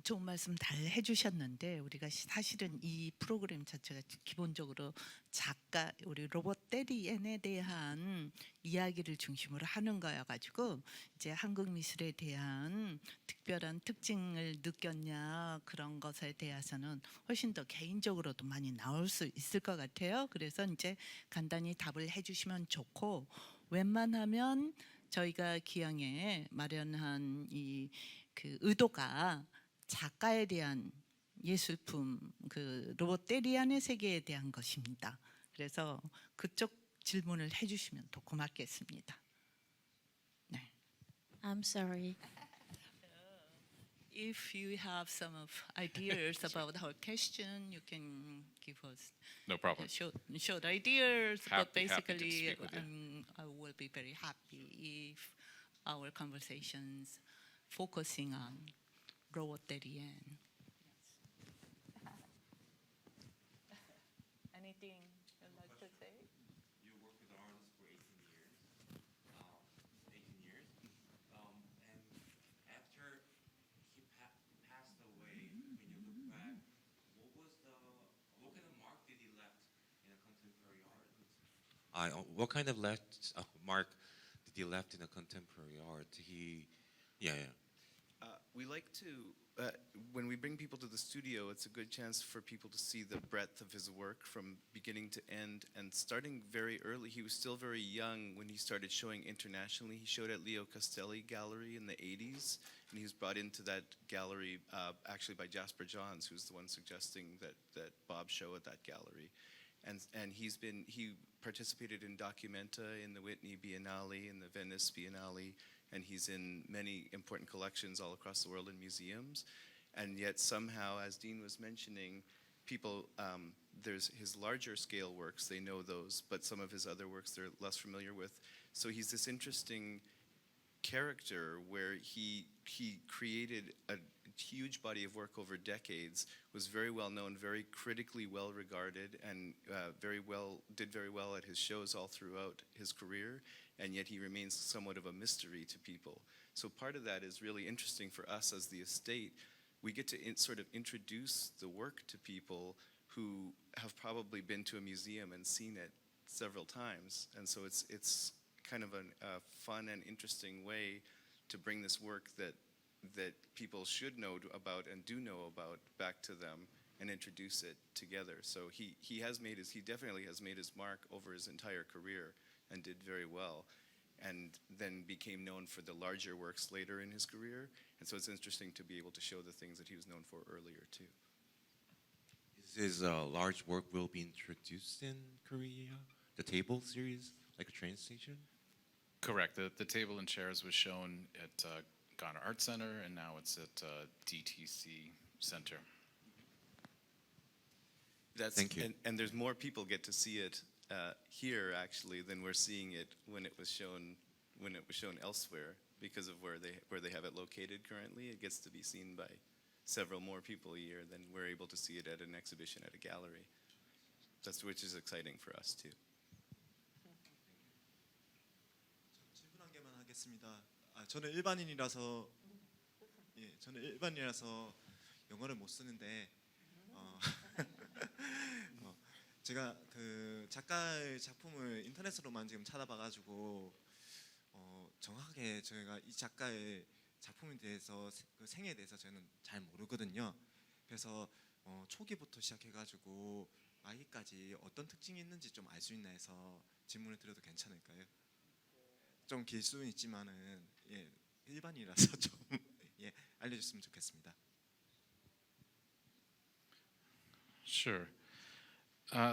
[SPEAKER 2] 좋은 말씀 잘 해주셨는데 우리가 사실은 이 프로그램 자체가 기본적으로 작가 우리 로봇 데리엔에 대한 이야기를 중심으로 하는 거여가지고 이제 한국 미술에 대한 특별한 특징을 느꼈냐 그런 것에 대해서는 훨씬 더 개인적으로도 많이 나올 수 있을 것 같아요. 그래서 이제 간단히 답을 해주시면 좋고, 웬만하면 저희가 기왕에 마련한 이 그 의도가 작가에 대한 예술품, 그 로봇 데리안의 세계에 대한 것입니다. 그래서 그쪽 질문을 해주시면 더 고맙겠습니다. 네.
[SPEAKER 5] I'm sorry.
[SPEAKER 2] If you have some of ideas about our question, you can give us
[SPEAKER 4] No problem.
[SPEAKER 2] short ideas. But
[SPEAKER 4] Happy to
[SPEAKER 2] basically,
[SPEAKER 4] speak with you.
[SPEAKER 2] I will be very happy if our conversations focusing on robot Darien. Anything you'd like to say?
[SPEAKER 6] You worked with artists for 18 years. 18 years. And after he passed away, when you look back, what kind of mark did he left in a contemporary art? What kind of mark did he left in a contemporary art?
[SPEAKER 3] We like to, when we bring people to the studio, it's a good chance for people to see the breadth of his work from beginning to end. And starting very early, he was still very young when he started showing internationally. He showed at Leo Castelli Gallery in the 80s, and he was brought into that gallery actually by Jasper Johns, who's the one suggesting that Bob show at that gallery. And he participated in Documenta, in the Whitney Biennale, in the Venice Biennale, and he's in many important collections all across the world in museums. And yet somehow, as Dean was mentioning, people, there's his larger scale works, they know those, but some of his other works they're less familiar with. So he's this interesting character where he created a huge body of work over decades, was very well known, very critically well regarded, and did very well at his shows all throughout his career, and yet he remains somewhat of a mystery to people. So part of that is really interesting for us as the estate. We get to sort of introduce the work to people who have probably been to a museum and seen it several times, and so it's kind of a fun and interesting way to bring this work that people should know about and do know about back to them and introduce it together. So he definitely has made his mark over his entire career and did very well, and then became known for the larger works later in his career. And so it's interesting to be able to show the things that he was known for earlier too.
[SPEAKER 7] His large work will be introduced in Korea? The table series, like a train station?
[SPEAKER 4] Correct. The table and chairs was shown at Ghana Art Center, and now it's at DTC Center.
[SPEAKER 7] Thank you.
[SPEAKER 3] And there's more people get to see it here actually than we're seeing it when it was shown elsewhere, because of where they have it located currently. It gets to be seen by several more people a year than we're able to see it at an exhibition at a gallery. Which is exciting for us too.
[SPEAKER 8] 질문 한 개만 하겠습니다. 저는 일반인이라서 저는 일반인이라서 영어를 못 쓰는데 제가 그 작가의 작품을 인터넷으로만 지금 찾아봐가지고 정확하게 저희가 이 작가의 작품에 대해서 그 생애에 대해서 저는 잘 모르거든요. 그래서 초기부터 시작해가지고 아이까지 어떤 특징이 있는지 좀 알 수 있나 해서 질문을 드려도 괜찮을까요? 좀 길 수는 있지만은 일반이라서 좀 알려줬으면 좋겠습니다.
[SPEAKER 4] Sure.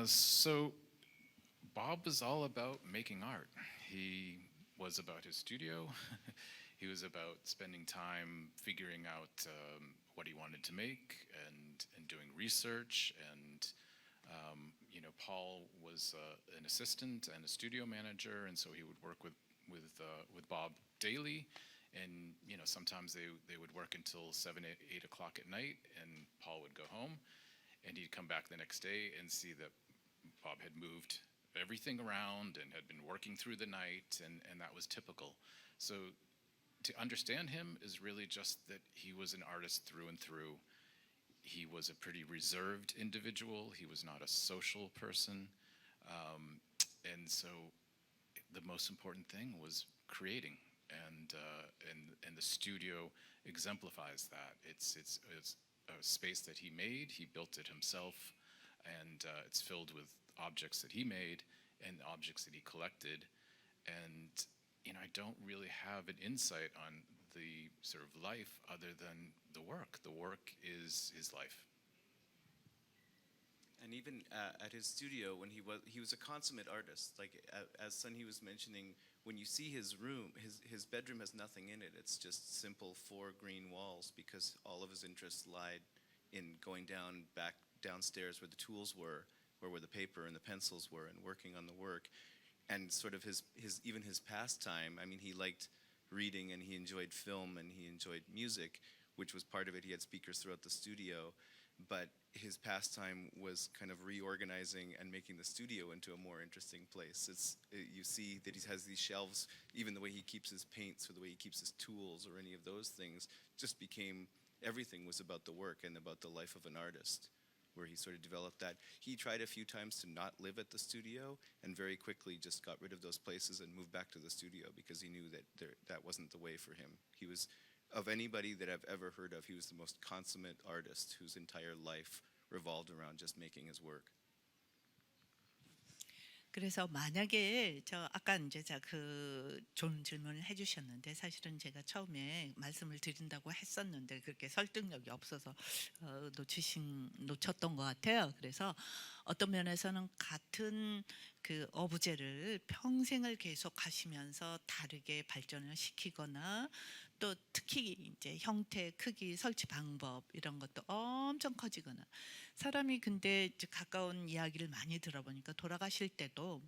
[SPEAKER 4] So Bob was all about making art. He was about his studio. He was about spending time figuring out what he wanted to make and doing research. And Paul was an assistant and a studio manager, and so he would work with Bob daily. And sometimes they would work until 7, 8 o'clock at night, and Paul would go home. And he'd come back the next day and see that Bob had moved everything around and had been working through the night, and that was typical. So to understand him is really just that he was an artist through and through. He was a pretty reserved individual. He was not a social person. And so the most important thing was creating. And the studio exemplifies that. It's a space that he made. He built it himself, and it's filled with objects that he made and objects that he collected. And I don't really have an insight on the sort of life other than the work. The work is his life.
[SPEAKER 3] And even at his studio, when he was a consummate artist. Like as Sunhee was mentioning, when you see his room, his bedroom has nothing in it. It's just simple 4 green walls, because all of his interests lied in going back downstairs where the tools were, where the paper and the pencils were, and working on the work. And sort of his pastime. I mean, he liked reading, and he enjoyed film, and he enjoyed music, which was part of it. He had speakers throughout the studio. But his pastime was kind of reorganizing and making the studio into a more interesting place. You see that he has these shelves, even the way he keeps his paints or the way he keeps his tools or any of those things just became, everything was about the work and about the life of an artist, where he sort of developed that. He tried a few times to not live at the studio, and very quickly just got rid of those places and moved back to the studio, because he knew that that wasn't the way for him. He was of anybody that I've ever heard of, he was the most consummate artist whose entire life revolved around just making his work.
[SPEAKER 2] 그래서 만약에 저 아까 이제 그 좋은 질문을 해주셨는데 사실은 제가 처음에 말씀을 드린다고 했었는데 그렇게 설득력이 없어서 놓쳤던 것 같아요. 그래서 어떤 면에서는 같은 그 어부제를 평생을 계속 하시면서 다르게 발전을 시키거나 또 특히 이제 형태, 크기, 설치 방법 이런 것도 엄청 커지거나 사람이 근데 이제 가까운 이야기를 많이 들어보니까 돌아가실 때도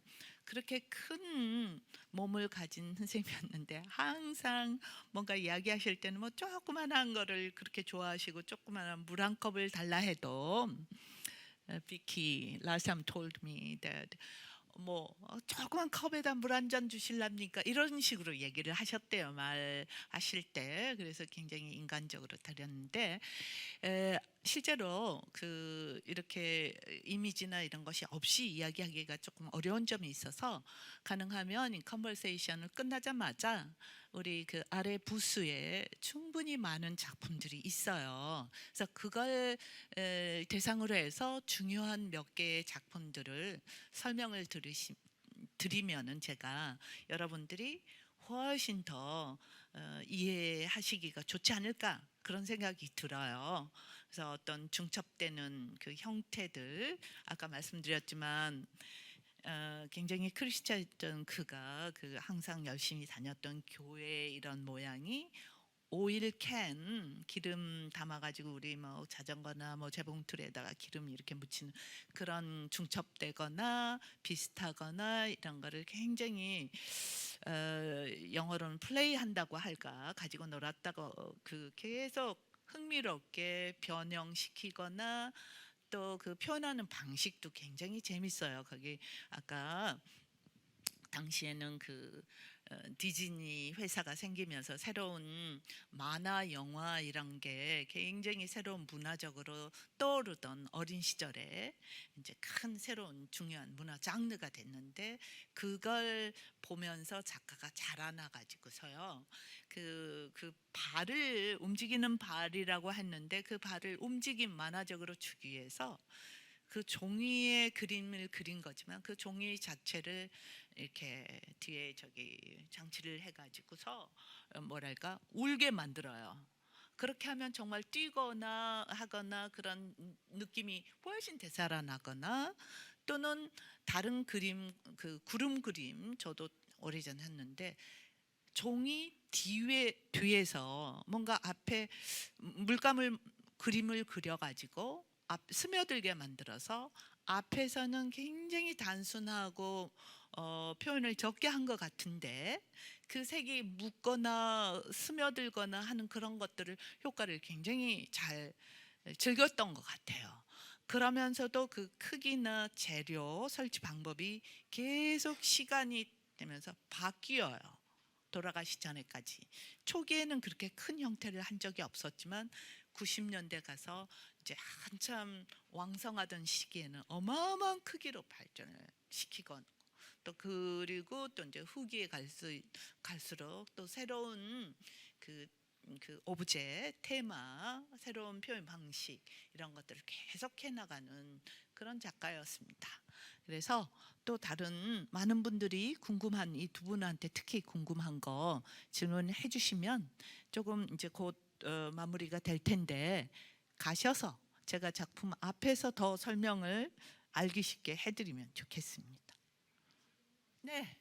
[SPEAKER 2] 그렇게 큰 몸을 가진 선생님이었는데 항상 뭔가 이야기하실 때는 뭐 조그만한 거를 그렇게 좋아하시고 조그만한 물 한 컵을 달라 해도 Vicky last time told me that 뭐 조그만 컵에다 물 한 잔 주실랍니까? 이런 식으로 얘기를 하셨대요. 말하실 때. 그래서 굉장히 인간적으로 드렸는데 실제로 그 이렇게 이미지나 이런 것이 없이 이야기하기가 조금 어려운 점이 있어서 가능하면 이 컨버세이션을 끝나자마자 우리 그 아래 부스에 충분히 많은 작품들이 있어요. 그래서 그걸 대상으로 해서 중요한 몇 개의 작품들을 설명을 드리면은 제가 여러분들이 훨씬 더 이해하시기가 좋지 않을까 그런 생각이 들어요. 그래서 어떤 중첩되는 그 형태들 아까 말씀드렸지만 굉장히 크리스찬이었던 그가 그 항상 열심히 다녔던 교회 이런 모양이 오일 캔 기름 담아가지고 우리 뭐 자전거나 뭐 재봉틀에다가 기름 이렇게 묻히는 그런 중첩되거나 비슷하거나 이런 거를 굉장히 영어로는 플레이한다고 할까 가지고 놀았다고 그 계속 흥미롭게 변형시키거나 또 그 표현하는 방식도 굉장히 재밌어요. 거기 아까 당시에는 그 디즈니 회사가 생기면서 새로운 만화 영화 이런 게 굉장히 새로운 문화적으로 떠오르던 어린 시절에 이제 큰 새로운 중요한 문화 장르가 됐는데 그걸 보면서 작가가 자라나 가지고서요. 그 발을 움직이는 발이라고 했는데 그 발을 움직임 만화적으로 주기 위해서 그 종이에 그림을 그린 거지만 그 종이 자체를 이렇게 뒤에 저기 장치를 해가지고서 뭐랄까 울게 만들어요. 그렇게 하면 정말 뛰거나 하거나 그런 느낌이 훨씬 되살아나거나 또는 다른 그림 그 구름 그림 저도 오래전 했는데 종이 뒤에서 뭔가 앞에 물감을 그림을 그려가지고 스며들게 만들어서 앞에서는 굉장히 단순하고 표현을 적게 한 것 같은데 그 색이 묻거나 스며들거나 하는 그런 것들을 효과를 굉장히 잘 즐겼던 것 같아요. 그러면서도 그 크기나 재료 설치 방법이 계속 시간이 되면서 바뀌어요. 돌아가시 전에까지 초기에는 그렇게 큰 형태를 한 적이 없었지만 90년대 가서 이제 한참 왕성하던 시기에는 어마어마한 크기로 발전을 시키고 또 그리고 또 이제 후기에 갈수록 또 새로운 그 오브제 테마 새로운 표현 방식 이런 것들을 계속해 나가는 그런 작가였습니다. 그래서 또 다른 많은 분들이 궁금한 이 두 분한테 특히 궁금한 거 질문해 주시면 조금 이제 곧 마무리가 될 텐데 가셔서 제가 작품 앞에서 더 설명을 알기 쉽게 해드리면 좋겠습니다. 네.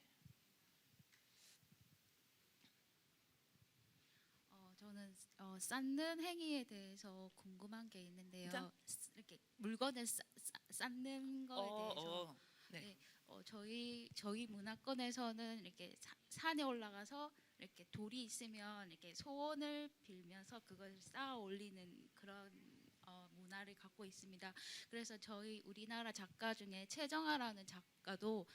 [SPEAKER 5] 저는 쌓는 행위에 대해서 궁금한 게 있는데요.
[SPEAKER 2] 자.
[SPEAKER 5] 이렇게 물건을 쌓는 거에 대해서
[SPEAKER 2] 네.
[SPEAKER 5] 네, 저희 문화권에서는 이렇게 산에 올라가서 이렇게 돌이 있으면 이렇게 소원을 빌면서 그걸 쌓아 올리는 그런 문화를 갖고 있습니다. 그래서 우리나라 작가 중에 최정아라는 작가도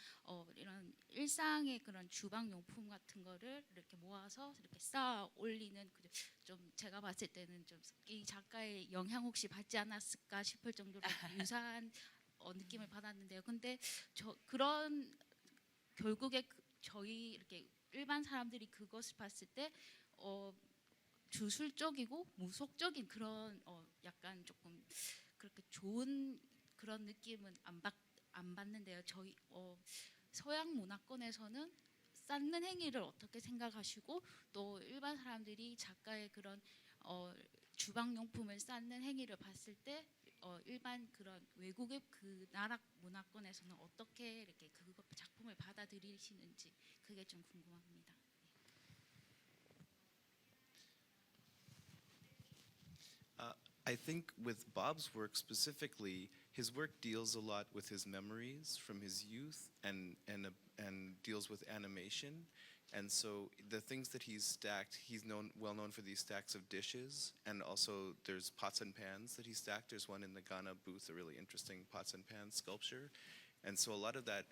[SPEAKER 5] 이런 일상의 그런 주방 용품 같은 거를 이렇게 모아서 이렇게 쌓아 올리는 좀 제가 봤을 때는 좀 이 작가의 영향 혹시 받지 않았을까 싶을 정도로 유사한 느낌을 받았는데요. 근데 그런 결국에 저희 이렇게 일반 사람들이 그것을 봤을 때
[SPEAKER 9] 주술적이고 무속적인 그런 약간 조금 그렇게 좋은 그런 느낌은 안 받는데요. 저희 서양 문화권에서는 쌓는 행위를 어떻게 생각하시고 또 일반 사람들이 작가의 그런 주방용품을 쌓는 행위를 봤을 때 일반 그런 외국의 그 나라 문화권에서는 어떻게 이렇게 그 작품을 받아들이시는지 그게 좀 궁금합니다.
[SPEAKER 3] I think with Bob's work specifically, his work deals a lot with his memories from his youth and deals with animation. And so the things that he's stacked, he's well known for these stacks of dishes, and also there's pots and pans that he stacked. There's one in the Ghana booth, a really interesting pots and pans sculpture. And so a lot of that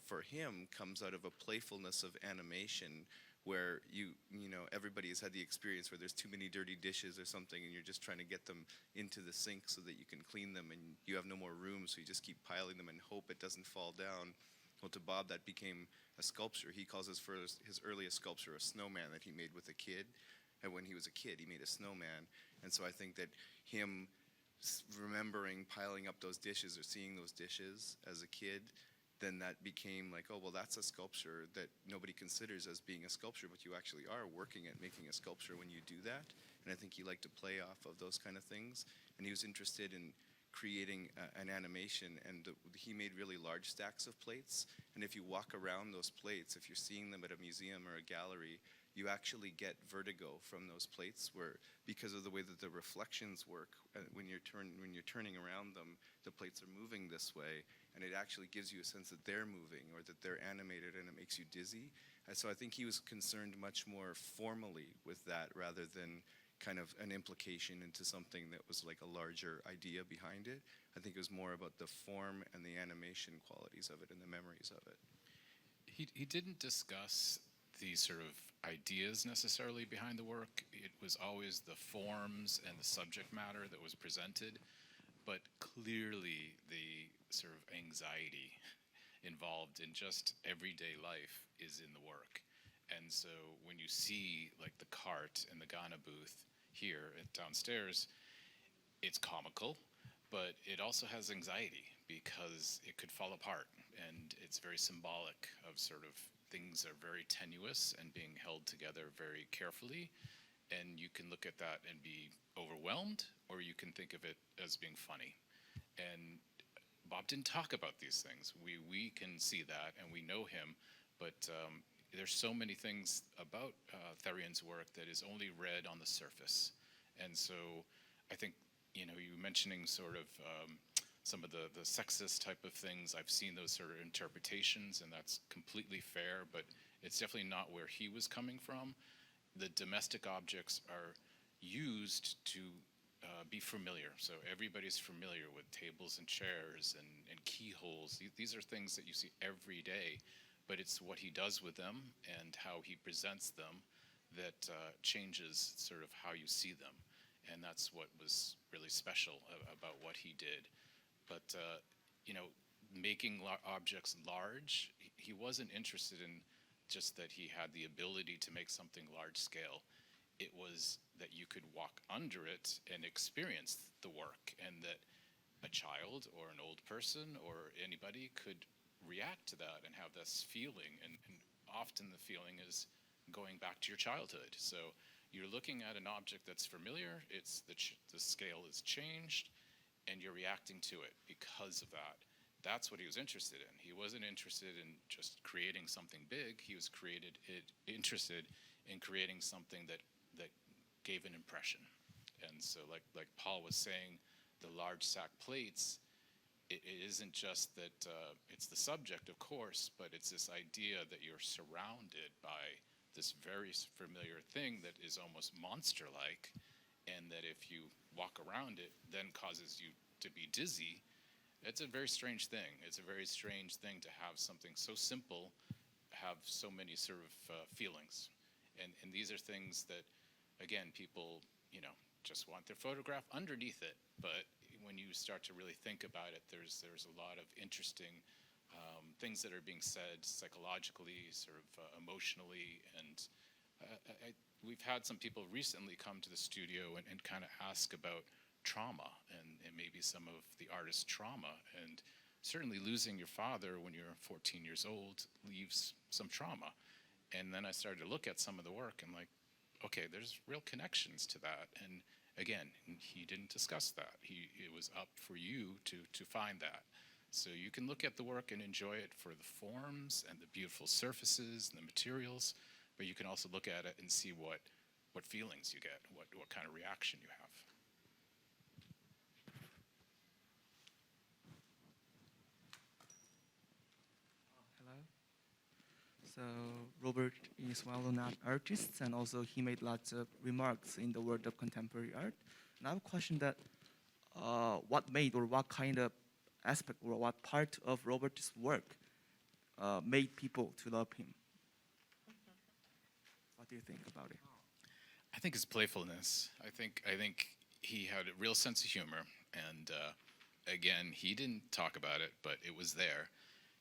[SPEAKER 3] for him comes out of a playfulness of animation where you know everybody has had the experience where there's too many dirty dishes or something and you're just trying to get them into the sink so that you can clean them and you have no more room, so you just keep piling them and hope it doesn't fall down. Well, to Bob, that became a sculpture. He calls his earliest sculpture a snowman that he made with a kid. And when he was a kid, he made a snowman. And so I think that him remembering piling up those dishes or seeing those dishes as a kid, then that became like, oh, well, that's a sculpture that nobody considers as being a sculpture, but you actually are working at making a sculpture when you do that. And I think he liked to play off of those kind of things. And he was interested in creating an animation, and he made really large stacks of plates. And if you walk around those plates, if you're seeing them at a museum or a gallery, you actually get vertigo from those plates, where because of the way that the reflections work, when you're turning around them, the plates are moving this way, and it actually gives you a sense that they're moving or that they're animated, and it makes you dizzy. And so I think he was concerned much more formally with that rather than kind of an implication into something that was like a larger idea behind it. I think it was more about the form and the animation qualities of it and the memories of it.
[SPEAKER 4] He didn't discuss the sort of ideas necessarily behind the work. It was always the forms and the subject matter that was presented, but clearly the sort of anxiety involved in just everyday life is in the work. And so when you see like the cart in the Ghana booth here downstairs, it's comical, but it also has anxiety because it could fall apart, and it's very symbolic of sort of things are very tenuous and being held together very carefully. And you can look at that and be overwhelmed, or you can think of it as being funny. And Bob didn't talk about these things. We can see that, and we know him, but there's so many things about Therian's work that is only read on the surface. And so I think, you know, you mentioning sort of some of the sexist type of things, I've seen those sort of interpretations, and that's completely fair, but it's definitely not where he was coming from. The domestic objects are used to be familiar. So everybody's familiar with tables and chairs and keyholes. These are things that you see every day, but it's what he does with them and how he presents them that changes sort of how you see them. And that's what was really special about what he did. But, you know, making objects large, he wasn't interested in just that he had the ability to make something large scale. It was that you could walk under it and experience the work, and that a child or an old person or anybody could react to that and have this feeling. And often the feeling is going back to your childhood. So you're looking at an object that's familiar, it's the scale is changed, and you're reacting to it because of that. That's what he was interested in. He wasn't interested in just creating something big. He was interested in creating something that gave an impression. And so like Paul was saying, the large sack plates, it isn't just that it's the subject, of course, but it's this idea that you're surrounded by this very familiar thing that is almost monster-like, and that if you walk around it, then causes you to be dizzy. It's a very strange thing. It's a very strange thing to have something so simple have so many sort of feelings. And these are things that, again, people, you know, just want their photograph underneath it. But when you start to really think about it, there's a lot of interesting things that are being said psychologically, sort of emotionally, and we've had some people recently come to the studio and kind of ask about trauma and maybe some of the artist's trauma. And certainly losing your father when you're 14 years old leaves some trauma. And then I started to look at some of the work and like, okay, there's real connections to that. And again, he didn't discuss that. It was up for you to find that. So you can look at the work and enjoy it for the forms and the beautiful surfaces and the materials, but you can also look at it and see what feelings you get, what kind of reaction you have.
[SPEAKER 10] Hello. So Robert is well-known artist, and also he made lots of remarks in the world of contemporary art. And I have a question that what made or what kind of aspect or what part of Robert's work made people to love him? What do you think about it?
[SPEAKER 4] I think his playfulness. I think he had a real sense of humor, and again, he didn't talk about it, but it was there.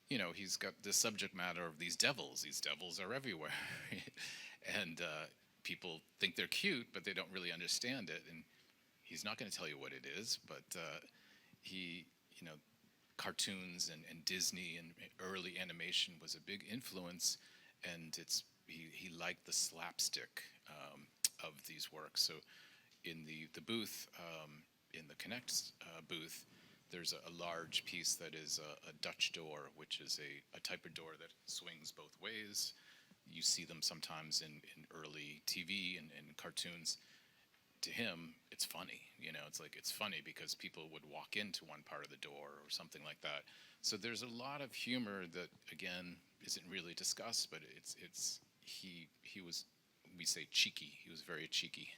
[SPEAKER 4] You know, he's got the subject matter of these devils. These devils are everywhere, and people think they're cute, but they don't really understand it. And he's not going to tell you what it is, but cartoons and Disney and early animation was a big influence, and he liked the slapstick of these works. So in the booth, in the Connect booth, there's a large piece that is a Dutch door, which is a type of door that swings both ways. You see them sometimes in early TV and cartoons. To him, it's funny. You know, it's funny because people would walk into one part of the door or something like that. So there's a lot of humor that, again, isn't really discussed, but he was, we say, cheeky. He was very cheeky.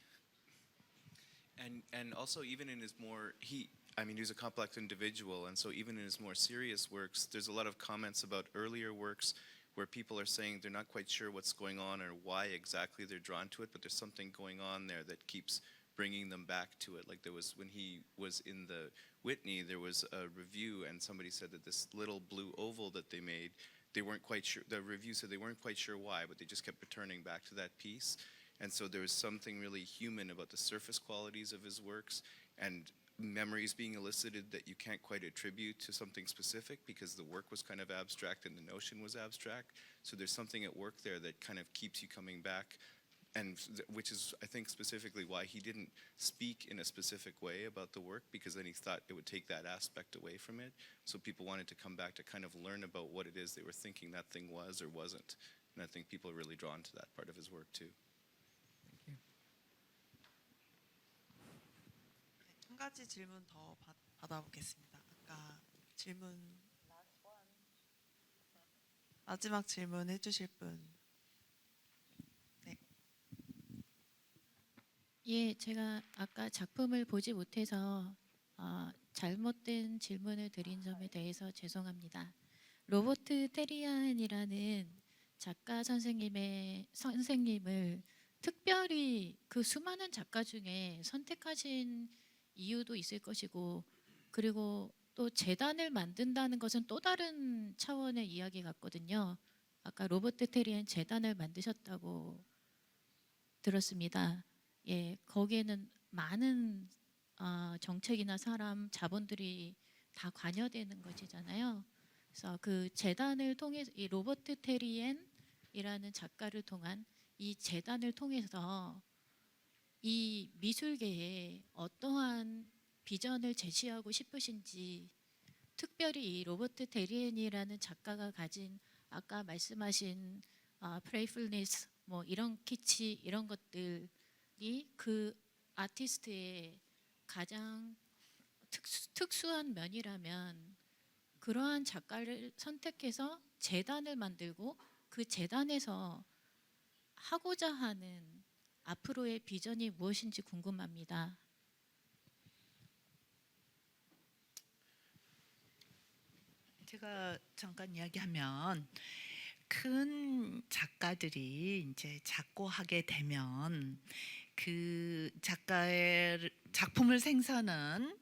[SPEAKER 3] And also even in his more he's a complex individual, and so even in his more serious works, there's a lot of comments about earlier works where people are saying they're not quite sure what's going on or why exactly they're drawn to it, but there's something going on there that keeps bringing them back to it. Like there was, when he was in the Whitney, there was a review and somebody said that this little blue oval that they made, they weren't quite sure, the review said they weren't quite sure why, but they just kept returning back to that piece. And so there was something really human about the surface qualities of his works and memories being elicited that you can't quite attribute to something specific because the work was kind of abstract and the notion was abstract. So there's something at work there that kind of keeps you coming back, and which is, I think, specifically why he didn't speak in a specific way about the work, because then he thought it would take that aspect away from it. So people wanted to come back to kind of learn about what it is they were thinking that thing was or wasn't. And I think people are really drawn to that part of his work too.
[SPEAKER 1] 한 가지 질문 더 받아보겠습니다. 아까 질문 마지막 질문 해주실 분. 네.
[SPEAKER 5] 예, 제가 아까 작품을 보지 못해서 잘못된 질문을 드린 점에 대해서 죄송합니다. 로버트 테리안이라는 작가 선생님을 특별히 그 수많은 작가 중에 선택하신 이유도 있을 것이고, 그리고 또 재단을 만든다는 것은 또 다른 차원의 이야기 같거든요. 아까 로버트 테리안 재단을 만드셨다고 들었습니다. 예, 거기에는 많은 정책이나 사람, 자본들이 다 관여되는 것이잖아요. 그래서 그 재단을 통해서 이 로버트 테리안이라는 작가를 통한 이 재단을 통해서 이 미술계에 어떠한 비전을 제시하고 싶으신지, 특별히 이 로버트 테리안이라는 작가가 가진 아까 말씀하신 playfulness, 뭐 이런 키치 이런 것들이 그 아티스트의 가장 특수한 면이라면 그러한 작가를 선택해서 재단을 만들고 그 재단에서 하고자 하는 앞으로의 비전이 무엇인지 궁금합니다.
[SPEAKER 2] 제가 잠깐 이야기하면, 큰 작가들이 이제 작고하게 되면 그 작가의 작품을 생산한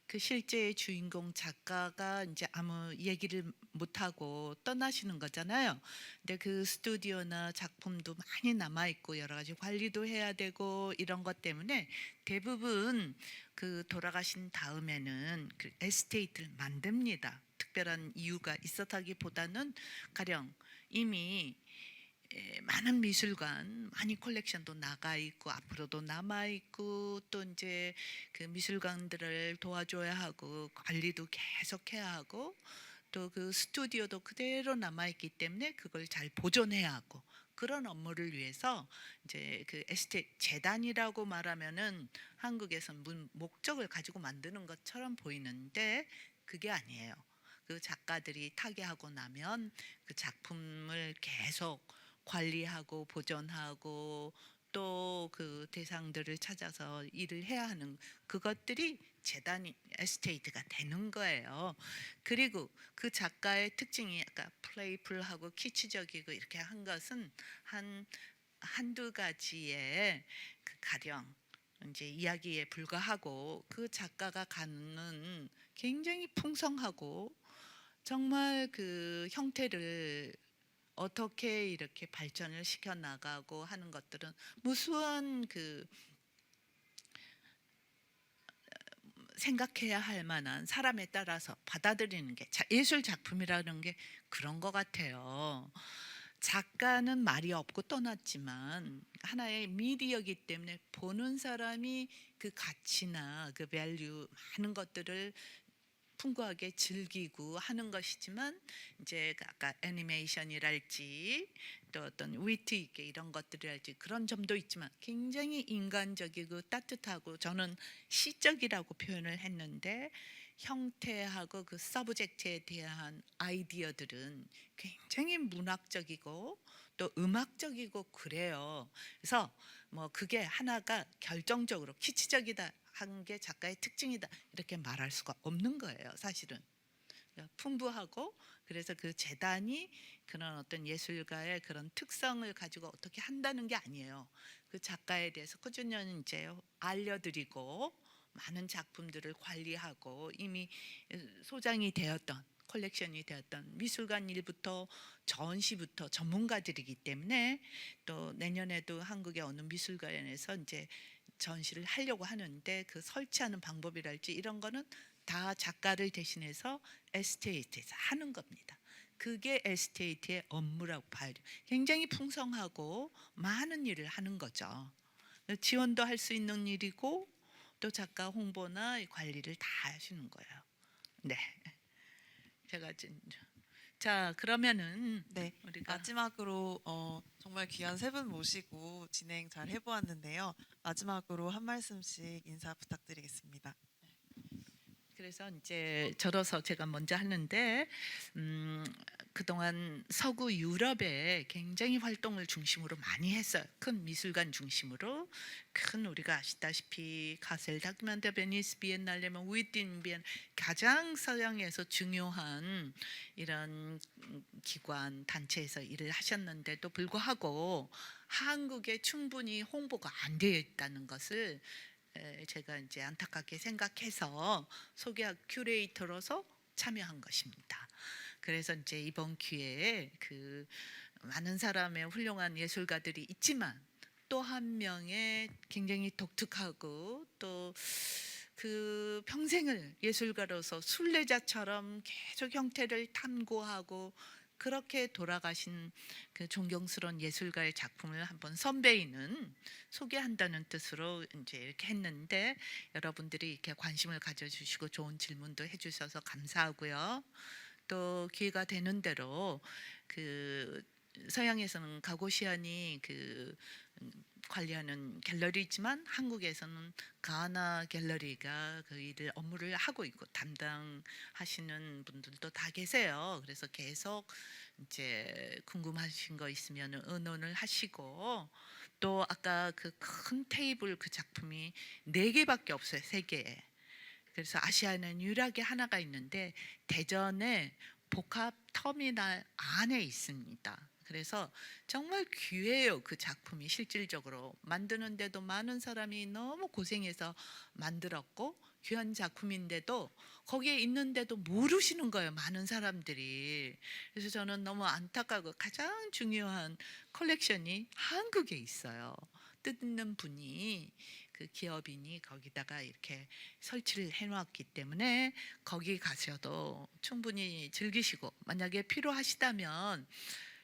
[SPEAKER 2] 그 실제 주인공 작가가 이제 아무 얘기를 못 하고 떠나시는 거잖아요. 근데 그 스튜디오나 작품도 많이 남아 있고 여러 가지 관리도 해야 되고 이런 것 때문에 대부분 그 돌아가신 다음에는 그 에스테이트를 만듭니다. 특별한 이유가 있었다기보다는 가령 이미 많은 미술관, 많이 콜렉션도 나가 있고 앞으로도 남아 있고 또 이제 그 미술관들을 도와줘야 하고 관리도 계속해야 하고 또 그 스튜디오도 그대로 남아 있기 때문에 그걸 잘 보존해야 하고 그런 업무를 위해서 이제 그 에스테이트 재단이라고 말하면은 한국에서는 목적을 가지고 만드는 것처럼 보이는데 그게 아니에요. 그 작가들이 타계하고 나면 그 작품을 계속 관리하고 보존하고 또 그 대상들을 찾아서 일을 해야 하는 그것들이 재단이 에스테이트가 되는 거예요. 그리고 그 작가의 특징이 약간 플레이풀하고 키치적이고 이렇게 한 것은 한두 가지의 그 가령 이제 이야기에 불과하고 그 작가가 갖는 굉장히 풍성하고 정말 그 형태를 어떻게 이렇게 발전을 시켜 나가고 하는 것들은 무수한 그 생각해야 할 만한 사람에 따라서 받아들이는 게 예술 작품이라는 게 그런 것 같아요. 작가는 말이 없고 떠났지만 하나의 미디어이기 때문에 보는 사람이 그 가치나 그 밸류 많은 것들을 풍부하게 즐기고 하는 것이지만 이제 아까 애니메이션이랄지 또 어떤 위트 있게 이런 것들이랄지 그런 점도 있지만 굉장히 인간적이고 따뜻하고 저는 시적이라고 표현을 했는데 형태하고 그 서브젝트에 대한 아이디어들은 굉장히 문학적이고 또 음악적이고 그래요. 그래서 뭐 그게 하나가 결정적으로 키치적이다 한 게 작가의 특징이다 이렇게 말할 수가 없는 거예요. 사실은 풍부하고 그래서 그 재단이 그런 어떤 예술가의 그런 특성을 가지고 어떻게 한다는 게 아니에요. 그 작가에 대해서 꾸준히 이제 알려드리고 많은 작품들을 관리하고 이미 소장이 되었던 컬렉션이 되었던 미술관 일부터 전시부터 전문가들이기 때문에 또 내년에도 한국의 어느 미술관에서 이제 전시를 하려고 하는데 그 설치하는 방법이랄지 이런 거는 다 작가를 대신해서 에스테이트에서 하는 겁니다. 그게 에스테이트의 업무라고 봐야 돼요. 굉장히 풍성하고 많은 일을 하는 거죠. 지원도 할 수 있는 일이고 또 작가 홍보나 관리를 다 하시는 거예요. 네, 제가 자 그러면은
[SPEAKER 1] 네,
[SPEAKER 2] 우리가
[SPEAKER 1] 마지막으로 정말 귀한 세 분 모시고 진행 잘 해보았는데요. 마지막으로 한 말씀씩 인사 부탁드리겠습니다.
[SPEAKER 2] 그래서 이제 저로서 제가 먼저 하는데 그동안 서구 유럽에 굉장히 활동을 중심으로 많이 했어요. 큰 미술관 중심으로 큰 우리가 아시다시피 카셀 다큐멘터 베니스 비엔날레 위틴 비엔 가장 서양에서 중요한 이런 기관 단체에서 일을 하셨는데도 불구하고 한국에 충분히 홍보가 안 되어 있다는 것을 제가 이제 안타깝게 생각해서 소개학 큐레이터로서 참여한 것입니다. 그래서 이제 이번 기회에 그 많은 사람의 훌륭한 예술가들이 있지만 또 한 명의 굉장히 독특하고 또 그 평생을 예술가로서 순례자처럼 계속 형태를 탐구하고 그렇게 돌아가신 그 존경스러운 예술가의 작품을 한번 선배이는 소개한다는 뜻으로 이제 이렇게 했는데 여러분들이 이렇게 관심을 가져주시고 좋은 질문도 해주셔서 감사하고요. 또 기회가 되는 대로 그 서양에서는 가고시안이 그 관리하는 갤러리지만 한국에서는 가나 갤러리가 그 일을 업무를 하고 있고 담당하시는 분들도 다 계세요. 그래서 계속 이제 궁금하신 거 있으면 의논을 하시고 또 아까 그 큰 테이블 그 작품이 4개밖에 없어요. 3개. 그래서 아시아에는 유일하게 하나가 있는데 대전에 복합 터미널 안에 있습니다. 그래서 정말 귀해요. 그 작품이 실질적으로 만드는데도 많은 사람이 너무 고생해서 만들었고 귀한 작품인데도 거기에 있는데도 모르시는 거예요. 많은 사람들이. 그래서 저는 너무 안타까고 가장 중요한 컬렉션이 한국에 있어요. 뜯는 분이 그 기업인이 거기다가 이렇게 설치를 해놨기 때문에 거기 가셔도 충분히 즐기시고 만약에 필요하시다면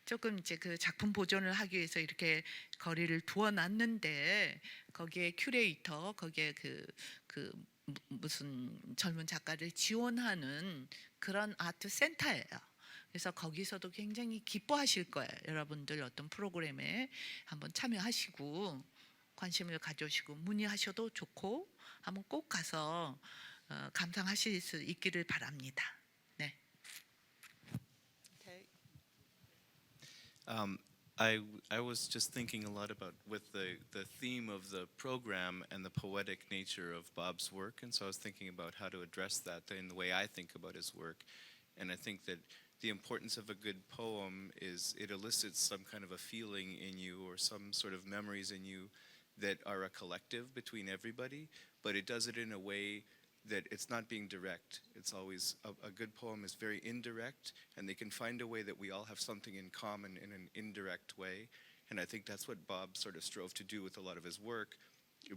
[SPEAKER 2] 조금 이제 그 작품 보존을 하기 위해서 이렇게 거리를 두어놨는데 거기에 큐레이터 거기에 무슨 젊은 작가를 지원하는 그런 아트 센터예요. 그래서 거기서도 굉장히 기뻐하실 거예요. 여러분들 어떤 프로그램에 한번 참여하시고 관심을 가져오시고 문의하셔도 좋고 한번 꼭 가서 감상하실 수 있기를 바랍니다. 네.
[SPEAKER 3] I was just thinking a lot about with the theme of the program and the poetic nature of Bob's work, and so I was thinking about how to address that in the way I think about his work, and I think that the importance of a good poem is it elicits some kind of a feeling in you or some sort of memories in you that are a collective between everybody, but it does it in a way that it's not being direct. It's always a good poem is very indirect, and they can find a way that we all have something in common in an indirect way. And I think that's what Bob sort of strove to do with a lot of his work,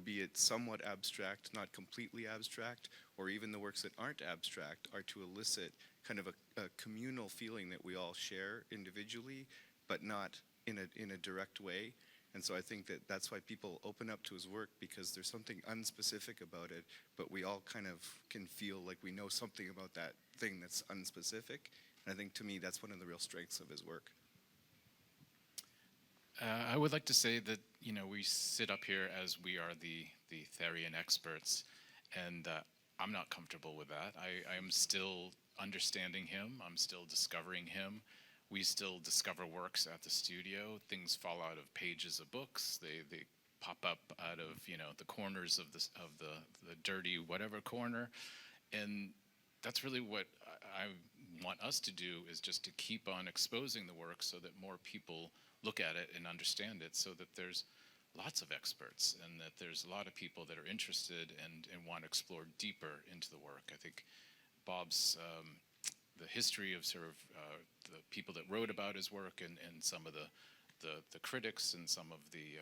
[SPEAKER 3] be it somewhat abstract, not completely abstract, or even the works that aren't abstract are to elicit kind of a communal feeling that we all share individually, but not in a direct way. And so I think that that's why people open up to his work, because there's something unspecific about it, but we all kind of can feel like we know something about that thing that's unspecific. And I think to me that's one of the real strengths of his work.
[SPEAKER 4] I would like to say that we sit up here as we are the Therian experts, and I'm not comfortable with that. I am still understanding him. I'm still discovering him. We still discover works at the studio. Things fall out of pages of books. They pop up out of the corners of the dirty whatever corner, and that's really what I want us to do, is just to keep on exposing the work so that more people look at it and understand it, so that there's lots of experts and that there's a lot of people that are interested and want to explore deeper into the work. I think Bob's the history of sort of the people that wrote about his work and some of the critics and some of the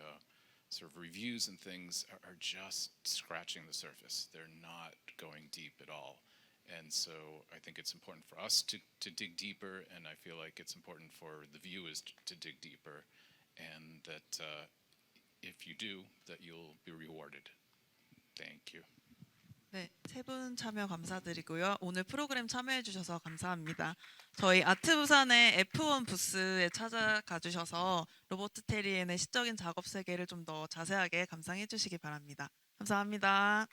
[SPEAKER 4] sort of reviews and things are just scratching the surface. They're not going deep at all. And so I think it's important for us to dig deeper, and I feel like it's important for the viewers to dig deeper, and that if you do, that you'll be rewarded. Thank you.
[SPEAKER 1] 네, 세 분 참여 감사드리고요. 오늘 프로그램 참여해 주셔서 감사합니다. 저희 아트부산의 F1 부스에 찾아가 주셔서 로버트 테리엔의 시적인 작업 세계를 좀 더 자세하게 감상해 주시기 바랍니다. 감사합니다.